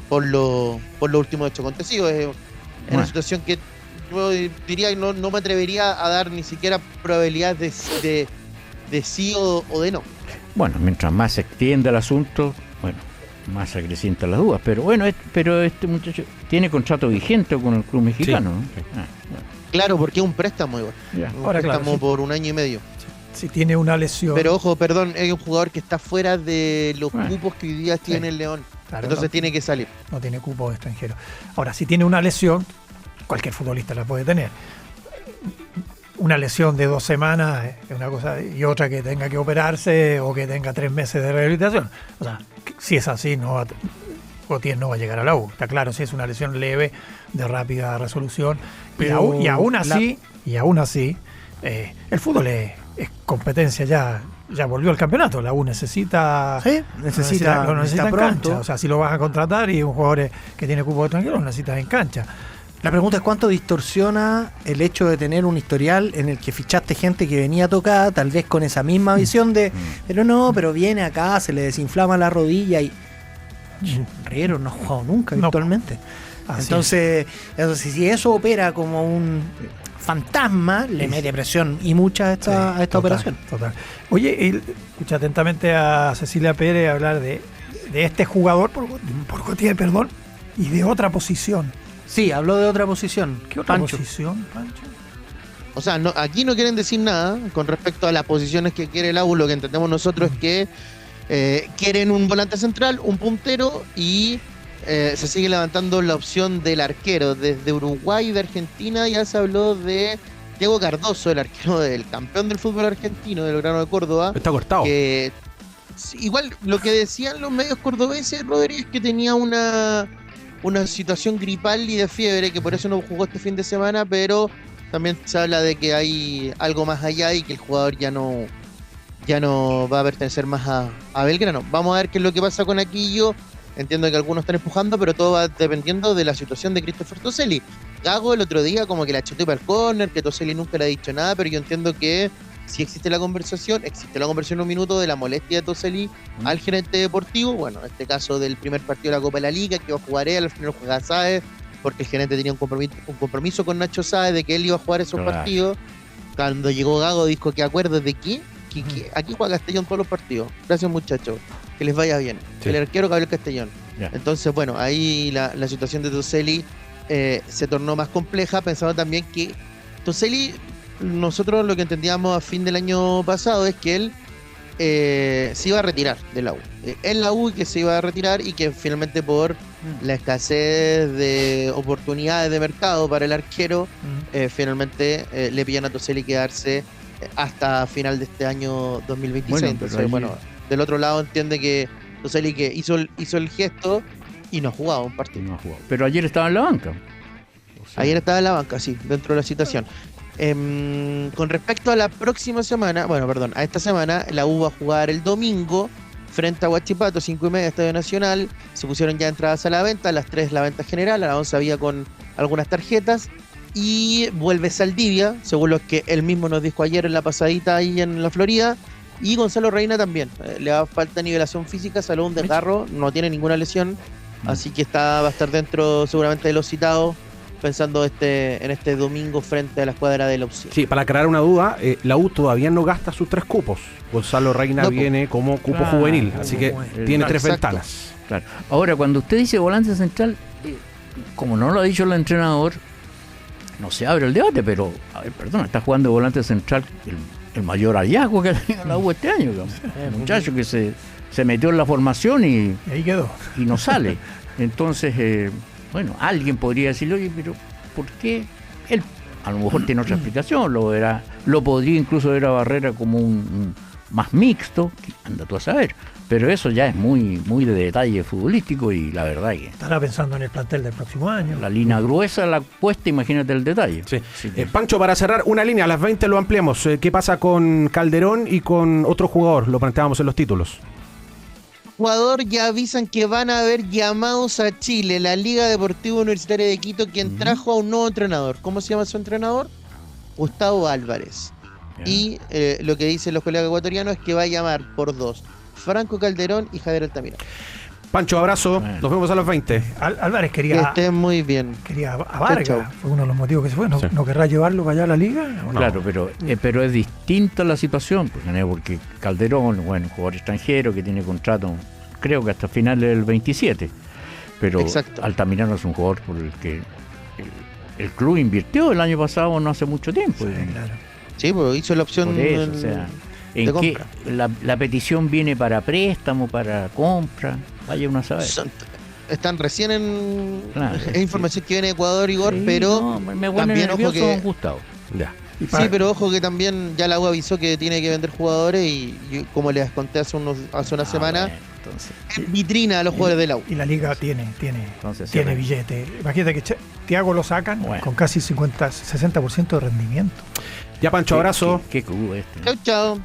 [SPEAKER 8] por lo último hecho acontecido. Es una situación que yo diría que no me atrevería a dar ni siquiera probabilidades de sí o de no.
[SPEAKER 2] Bueno, mientras más se extienda el asunto, bueno, más se acrecientan las dudas. Pero bueno, pero este muchacho tiene contrato vigente con el club mexicano, ¿no?
[SPEAKER 8] Sí. Bueno. Claro, porque es un préstamo igual.
[SPEAKER 5] Ahora,
[SPEAKER 8] préstamo
[SPEAKER 5] claro,
[SPEAKER 8] por 1 año y medio.
[SPEAKER 5] Si tiene una lesión.
[SPEAKER 8] Pero ojo, perdón, es un jugador que está fuera de los cupos que hoy día tiene el León. Claro, entonces tiene que salir.
[SPEAKER 5] No tiene cupo de extranjero. Ahora, si tiene una lesión, cualquier futbolista la puede tener. Una lesión de 2 semanas es una cosa, y otra que tenga que operarse o que tenga 3 meses de rehabilitación. O sea, si es así, Gautier no va a llegar a la U. Está claro, si es una lesión leve, de rápida resolución. Pero y aún así, el fútbol es competencia ya volvió al campeonato. La U necesita necesita en pronto. Cancha. O sea, si lo vas a contratar y un jugador que tiene cupo de extranjero, lo necesitas en cancha.
[SPEAKER 6] La pregunta es cuánto distorsiona el hecho de tener un historial en el que fichaste gente que venía tocada, tal vez con esa misma visión de, pero viene acá, se le desinflama la rodilla y Riero no ha jugado nunca virtualmente. Entonces, si eso opera como un fantasma, le mete presión y mucha a esta operación.
[SPEAKER 5] Total. Oye, escucha atentamente a Cecilia Pérez hablar de este jugador por Gautier, perdón, y de otra posición.
[SPEAKER 6] Sí, habló de otra posición.
[SPEAKER 5] ¿Qué otra posición, Pancho?
[SPEAKER 8] O sea, aquí no quieren decir nada con respecto a las posiciones que quiere el AU. Lo que entendemos nosotros es que quieren un volante central, un puntero, y se sigue levantando la opción del arquero. Desde Uruguay y de Argentina ya se habló de Diego Cardoso, el arquero del campeón del fútbol argentino, del Grano de Córdoba.
[SPEAKER 3] Está cortado.
[SPEAKER 8] Que, igual lo que decían los medios cordobeses, Rodríguez, que tenía una situación gripal y de fiebre, que por eso no jugó este fin de semana, pero también se habla de que hay algo más allá y que el jugador ya no va a pertenecer más a Belgrano. Vamos a ver qué es lo que pasa con Aquillo. Entiendo que algunos están empujando, pero todo va dependiendo de la situación de Christopher Toselli. Gago el otro día como que la chutó para el córner, que Toselli nunca le ha dicho nada, pero yo entiendo que si existe la conversación en un minuto de la molestia de Toselli al gerente deportivo. Bueno, en este caso del primer partido de la Copa de la Liga, que iba a jugar él, al final juega Sáez, porque el gerente tenía un compromiso con Nacho Sáez de que él iba a jugar esos partidos. Cuando llegó Gago dijo que acuerdos de qué, que aquí juega Castellón todos los partidos. Gracias, muchachos, que les vaya bien. Sí. El arquero Gabriel Castellón. Entonces, bueno, ahí la situación de Toselli se tornó más compleja, pensando también que Toselli, nosotros lo que entendíamos a fin del año pasado es que él se iba a retirar de la U. En la U, que se iba a retirar, y que finalmente por la escasez de oportunidades de mercado para el arquero, finalmente le pillan a Toselli quedarse hasta final de este año 2026. Entonces, del otro lado entiende que Toselli que hizo el gesto y no ha jugado un partido.
[SPEAKER 2] Pero ayer estaba en la banca.
[SPEAKER 8] Ayer estaba en la banca, sí, dentro de la situación. Con respecto a la próxima semana, a esta semana, la U va a jugar el domingo frente a Huachipato, 5:30, Estadio Nacional. Se pusieron ya entradas a la venta, a las 3 la venta general, a las 11 había con algunas tarjetas. Y vuelve Saldivia, según lo que él mismo nos dijo ayer en la pasadita ahí en la Florida. Y Gonzalo Reina también. Le da falta nivelación física, salió un desgarro, no tiene ninguna lesión. Así que va a estar dentro seguramente de los citados pensando en este domingo frente a la escuadra de la opción.
[SPEAKER 3] Sí, para aclarar una duda, la U todavía no gasta sus 3 cupos. Gonzalo Reina viene como cupo juvenil, así que tiene 3 ventanas.
[SPEAKER 2] Claro. Ahora, cuando usted dice volante central, como no lo ha dicho el entrenador, no se abre el debate, pero, a ver, perdón, está jugando volante central el mayor hallazgo que ha tenido la U este año. El muchacho que se metió en la formación y
[SPEAKER 5] ahí quedó.
[SPEAKER 2] Y no sale. Entonces, bueno, alguien podría decirle, oye, pero ¿por qué? Él a lo mejor tiene otra explicación, lo podría incluso ver a Barrera como un más mixto, anda tú a saber. Pero eso ya es muy de detalle futbolístico y la verdad que...
[SPEAKER 5] Estará pensando en el plantel del próximo año.
[SPEAKER 2] La línea gruesa, la puesta, imagínate el detalle.
[SPEAKER 3] Sí. Pancho, para cerrar una línea, a las 20 lo ampliamos. ¿Qué pasa con Calderón y con otro jugador? Lo planteábamos en los títulos.
[SPEAKER 8] Jugador ya avisan que van a haber llamados a Chile, la Liga Deportiva Universitaria de Quito, quien trajo a un nuevo entrenador. ¿Cómo se llama su entrenador? Gustavo Álvarez. Y lo que dicen los colegas ecuatorianos es que va a llamar por 2. Franco Calderón y Javier Altamirano.
[SPEAKER 3] Pancho, abrazo. Nos vemos a las 20.
[SPEAKER 5] Álvarez quería...
[SPEAKER 8] Que estén muy bien.
[SPEAKER 5] Quería a Vargas. Fue uno de los motivos que se fue. ¿No querrá llevarlo para allá a la liga?
[SPEAKER 2] No. Claro, pero es distinta la situación. Porque Calderón, bueno, jugador extranjero que tiene contrato, creo que hasta finales del 27. Pero exacto. Altamirano es un jugador por el que el club invirtió el año pasado, no hace mucho tiempo.
[SPEAKER 5] Sí, claro.
[SPEAKER 8] Sí, pues hizo la opción
[SPEAKER 2] por eso, o sea, en que la petición viene para préstamo, para compra, vaya uno a saber.
[SPEAKER 8] Están recién en
[SPEAKER 2] claro,
[SPEAKER 8] información que viene de Ecuador, Igor, sí, pero
[SPEAKER 2] me también ojo que Gustavo.
[SPEAKER 3] Ya.
[SPEAKER 8] Sí, pero ojo que también ya la U avisó que tiene que vender jugadores y como les conté hace una semana, bueno, entonces, vitrina a los jugadores de la U.
[SPEAKER 5] Y la liga tiene billete. Imagínate que Thiago lo sacan con casi 60% de rendimiento.
[SPEAKER 3] Ya, Pancho, abrazo.
[SPEAKER 2] Qué cubo este.
[SPEAKER 8] Chau, chau.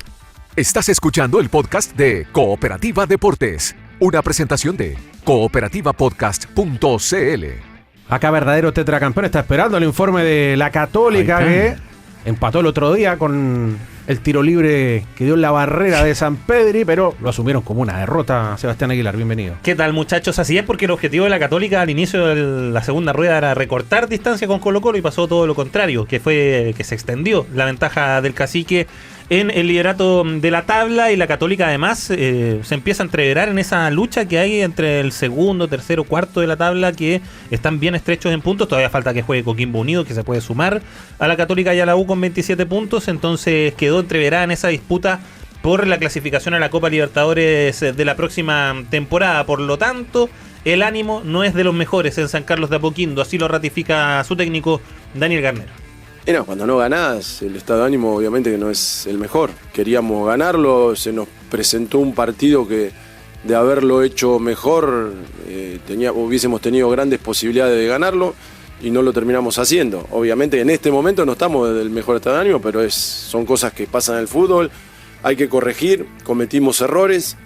[SPEAKER 7] Estás escuchando el podcast de Cooperativa Deportes, una presentación de cooperativapodcast.cl.
[SPEAKER 3] Acá verdadero tetracampeón está esperando el informe de la Católica que empató el otro día con el tiro libre que dio en la barrera de San Pedri, pero lo asumieron como una derrota. Sebastián Aguilar, bienvenido.
[SPEAKER 13] ¿Qué tal, muchachos? Así es, porque el objetivo de la Católica al inicio de la segunda rueda era recortar distancia con Colo-Colo y pasó todo lo contrario, que fue que se extendió la ventaja del Cacique en el liderato de la tabla, y la Católica además se empieza a entreverar en esa lucha que hay entre el segundo, tercero, cuarto de la tabla, que están bien estrechos en puntos. Todavía falta que juegue Coquimbo Unido, que se puede sumar a la Católica y a la U con 27 puntos, entonces quedó entreverada en esa disputa por la clasificación a la Copa Libertadores de la próxima temporada. Por lo tanto, el ánimo no es de los mejores en San Carlos de Apoquindo, así lo ratifica su técnico Daniel Garnero.
[SPEAKER 14] No, cuando no ganás, el estado de ánimo obviamente que no es el mejor. Queríamos ganarlo, se nos presentó un partido que de haberlo hecho mejor hubiésemos tenido grandes posibilidades de ganarlo y no lo terminamos haciendo. Obviamente en este momento no estamos del mejor estado de ánimo, pero son cosas que pasan en el fútbol, hay que corregir, cometimos errores.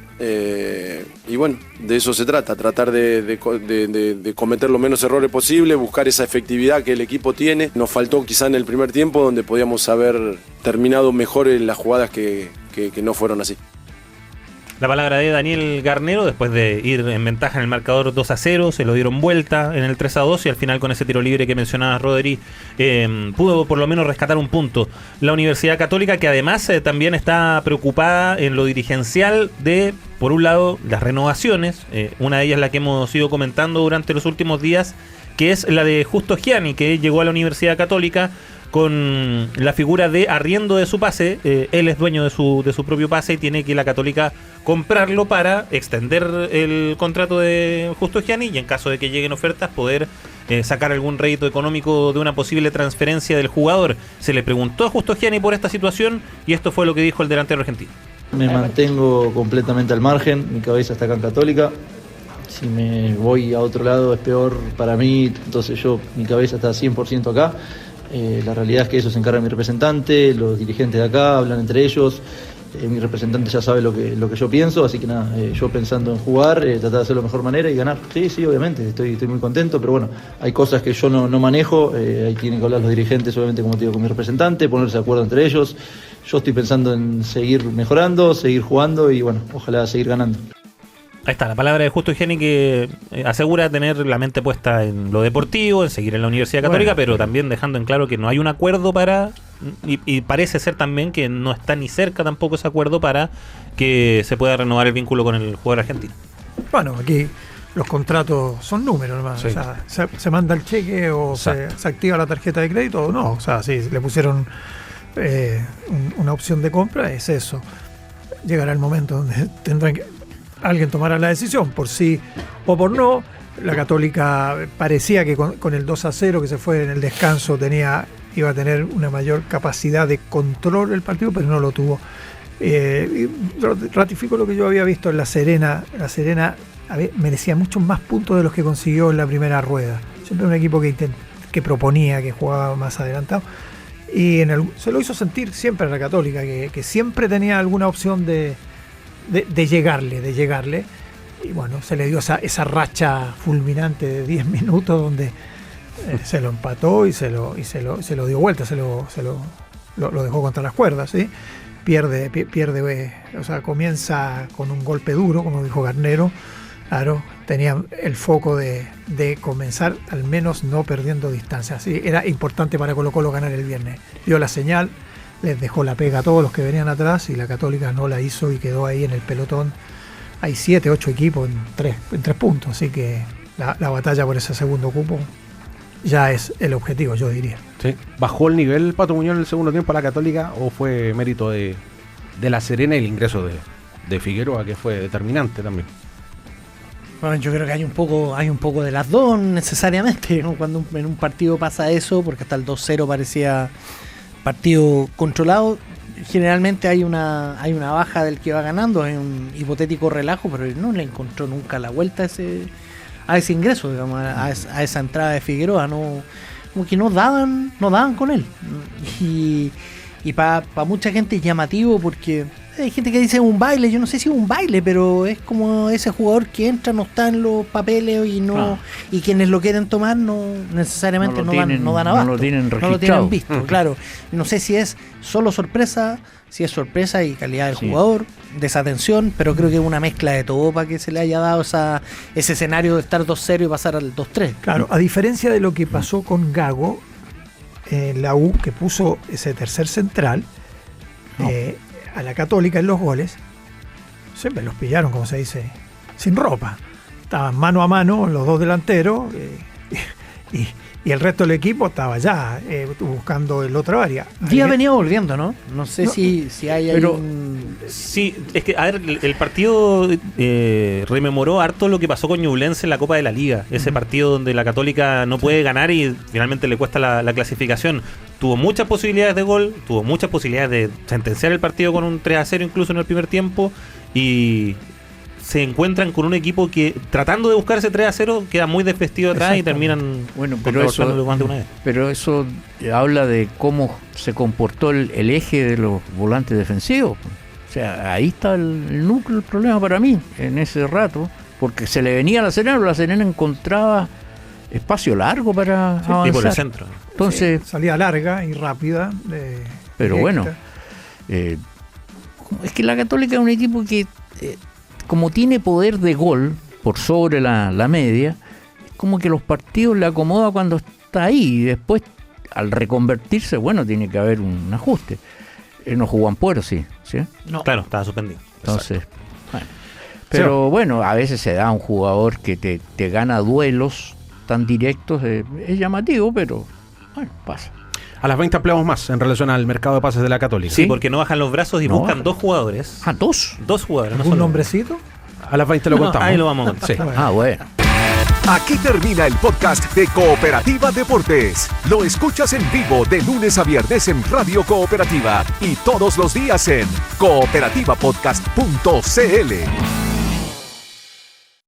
[SPEAKER 14] Y bueno, de eso se trata, tratar de cometer los menos errores posible, buscar esa efectividad que el equipo tiene. Nos faltó quizá en el primer tiempo, donde podíamos haber terminado mejor en las jugadas que no fueron así.
[SPEAKER 13] La palabra de Daniel Garnero, después de ir en ventaja en el marcador 2-0, se lo dieron vuelta en el 3-2 y al final con ese tiro libre que mencionaba Rodri, pudo por lo menos rescatar un punto. La Universidad Católica, que además también está preocupada en lo dirigencial de, por un lado, las renovaciones, una de ellas la que hemos ido comentando durante los últimos días, que es la de Justo Gianni, que llegó a la Universidad Católica con la figura de arriendo de su pase. Él es dueño de su propio pase y tiene que la Católica comprarlo para extender el contrato de Justo Gianni y en caso de que lleguen ofertas poder sacar algún rédito económico de una posible transferencia del jugador. Se le preguntó a Justo Gianni por esta situación y esto fue lo que dijo el delantero argentino.
[SPEAKER 15] Me mantengo completamente al margen, mi cabeza está acá en Católica. Si me voy a otro lado es peor para mí, entonces mi cabeza está 100% acá. La realidad es que eso se encarga mi representante, los dirigentes de acá hablan entre ellos, mi representante ya sabe lo que yo pienso, así que nada, yo pensando en jugar, tratar de hacerlo de la mejor manera y ganar. Sí, obviamente, estoy muy contento, pero bueno, hay cosas que yo no manejo, ahí tienen que hablar los dirigentes, obviamente, como te digo, con mi representante, ponerse de acuerdo entre ellos. Yo estoy pensando en seguir mejorando, seguir jugando y bueno, ojalá seguir ganando.
[SPEAKER 13] Ahí está, la palabra de Justo Higiene que asegura tener la mente puesta en lo deportivo, en seguir en la Universidad Católica, pero también dejando en claro que no hay un acuerdo para, y parece ser también que no está ni cerca tampoco ese acuerdo para que se pueda renovar el vínculo con el jugador argentino.
[SPEAKER 5] Bueno, aquí los contratos son números, hermano.
[SPEAKER 3] Sí.
[SPEAKER 5] O sea, se manda el cheque o se activa la tarjeta de crédito o no. O sea, si le pusieron una opción de compra, es eso. Llegará el momento donde tendrán que alguien tomará la decisión, por sí o por no. La Católica parecía que con el 2-0 que se fue en el descanso iba a tener una mayor capacidad de control del partido, pero no lo tuvo. Y ratifico lo que yo había visto en La Serena. La Serena merecía muchos más puntos de los que consiguió en la primera rueda. Siempre un equipo que proponía, que jugaba más adelantado. Y se lo hizo sentir siempre a la Católica, que siempre tenía alguna opción de llegarle. Y bueno, se le dio esa racha fulminante de 10 minutos donde se lo empató y se lo dio vuelta, lo dejó contra las cuerdas, ¿sí? Pierde, o sea, comienza con un golpe duro, como dijo Garnero. Claro, tenía el foco de comenzar al menos no perdiendo distancia. Sí, era importante para Colo-Colo ganar el viernes. Dio la señal, les dejó la pega a todos los que venían atrás y la Católica no la hizo y quedó ahí en el pelotón. Hay 7, 8 equipos en 3 puntos, así que la batalla por ese segundo cupo ya es el objetivo, yo diría.
[SPEAKER 3] Sí. ¿Bajó el nivel Pato Muñoz en el segundo tiempo a la Católica o fue mérito de La Serena y el ingreso de Figueroa, que fue determinante también?
[SPEAKER 6] Bueno, yo creo que hay un poco de las dos necesariamente, ¿no? Cuando en un partido pasa eso, porque hasta el 2-0 parecía partido controlado, generalmente hay una baja del que va ganando, es un hipotético relajo, pero no le encontró nunca la vuelta a ese ingreso, digamos, a esa entrada de Figueroa, no, como que no daban con él. Y para mucha gente es llamativo porque hay gente que dice un baile, yo no sé si es un baile, pero es como ese jugador que entra, no está en los papeles y quienes lo quieren tomar no necesariamente no dan abasto.
[SPEAKER 2] No lo tienen registrado.
[SPEAKER 6] No lo tienen visto, claro. No sé si es solo sorpresa, si es sorpresa y calidad del jugador, desatención, pero creo que es una mezcla de todo para que se le haya dado ese escenario de estar 2-0 y pasar al 2-3.
[SPEAKER 5] Claro, a diferencia de lo que pasó con Gago, la U, que puso ese tercer central, a la Católica en los goles, siempre los pillaron, como se dice, sin ropa. Estaban mano a mano los dos delanteros y el resto del equipo estaba ya buscando el otro área.
[SPEAKER 6] Díaz venía volviendo, ¿no? No sé si hay
[SPEAKER 13] pero sí, es que, a ver, el partido rememoró harto lo que pasó con Ñublense en la Copa de la Liga. Ese partido donde la Católica no puede ganar y finalmente le cuesta la clasificación. Tuvo muchas posibilidades de gol, tuvo muchas posibilidades de sentenciar el partido con un 3-0 incluso en el primer tiempo, y se encuentran con un equipo que, tratando de buscar ese 3-0, queda muy desvestido atrás y terminan contrarrestándolo más de una vez.
[SPEAKER 2] Pero eso habla de cómo se comportó el eje de los volantes defensivos. O sea, ahí está el núcleo del problema para mí, en ese rato, porque se le venía a La Serena, pero La Serena encontraba espacio largo para avanzar.
[SPEAKER 13] Y por el centro.
[SPEAKER 2] Entonces,
[SPEAKER 5] salida larga y rápida.
[SPEAKER 2] Pero bueno, es que la Católica es un equipo que, como tiene poder de gol por sobre la media, es como que los partidos le acomoda cuando está ahí, y después, al reconvertirse, bueno, tiene que haber un ajuste. No jugó Ampuero, ¿sí?
[SPEAKER 13] No. Claro, estaba suspendido.
[SPEAKER 2] Entonces, bueno. Pero bueno, a veces se da un jugador que te gana duelos tan directos, es llamativo, pero bueno, pasa.
[SPEAKER 3] A las 20 ampliamos más en relación al mercado de pases de la Católica.
[SPEAKER 13] Sí, porque no bajan los brazos y buscan dos jugadores.
[SPEAKER 2] ¿Dos?
[SPEAKER 13] Dos jugadores.
[SPEAKER 5] ¿Un nombrecito?
[SPEAKER 3] A las 20 lo contamos.
[SPEAKER 13] Ahí lo vamos a contar.
[SPEAKER 3] Sí.
[SPEAKER 2] Bueno.
[SPEAKER 7] Aquí termina el podcast de Cooperativa Deportes. Lo escuchas en vivo de lunes a viernes en Radio Cooperativa y todos los días en cooperativapodcast.cl.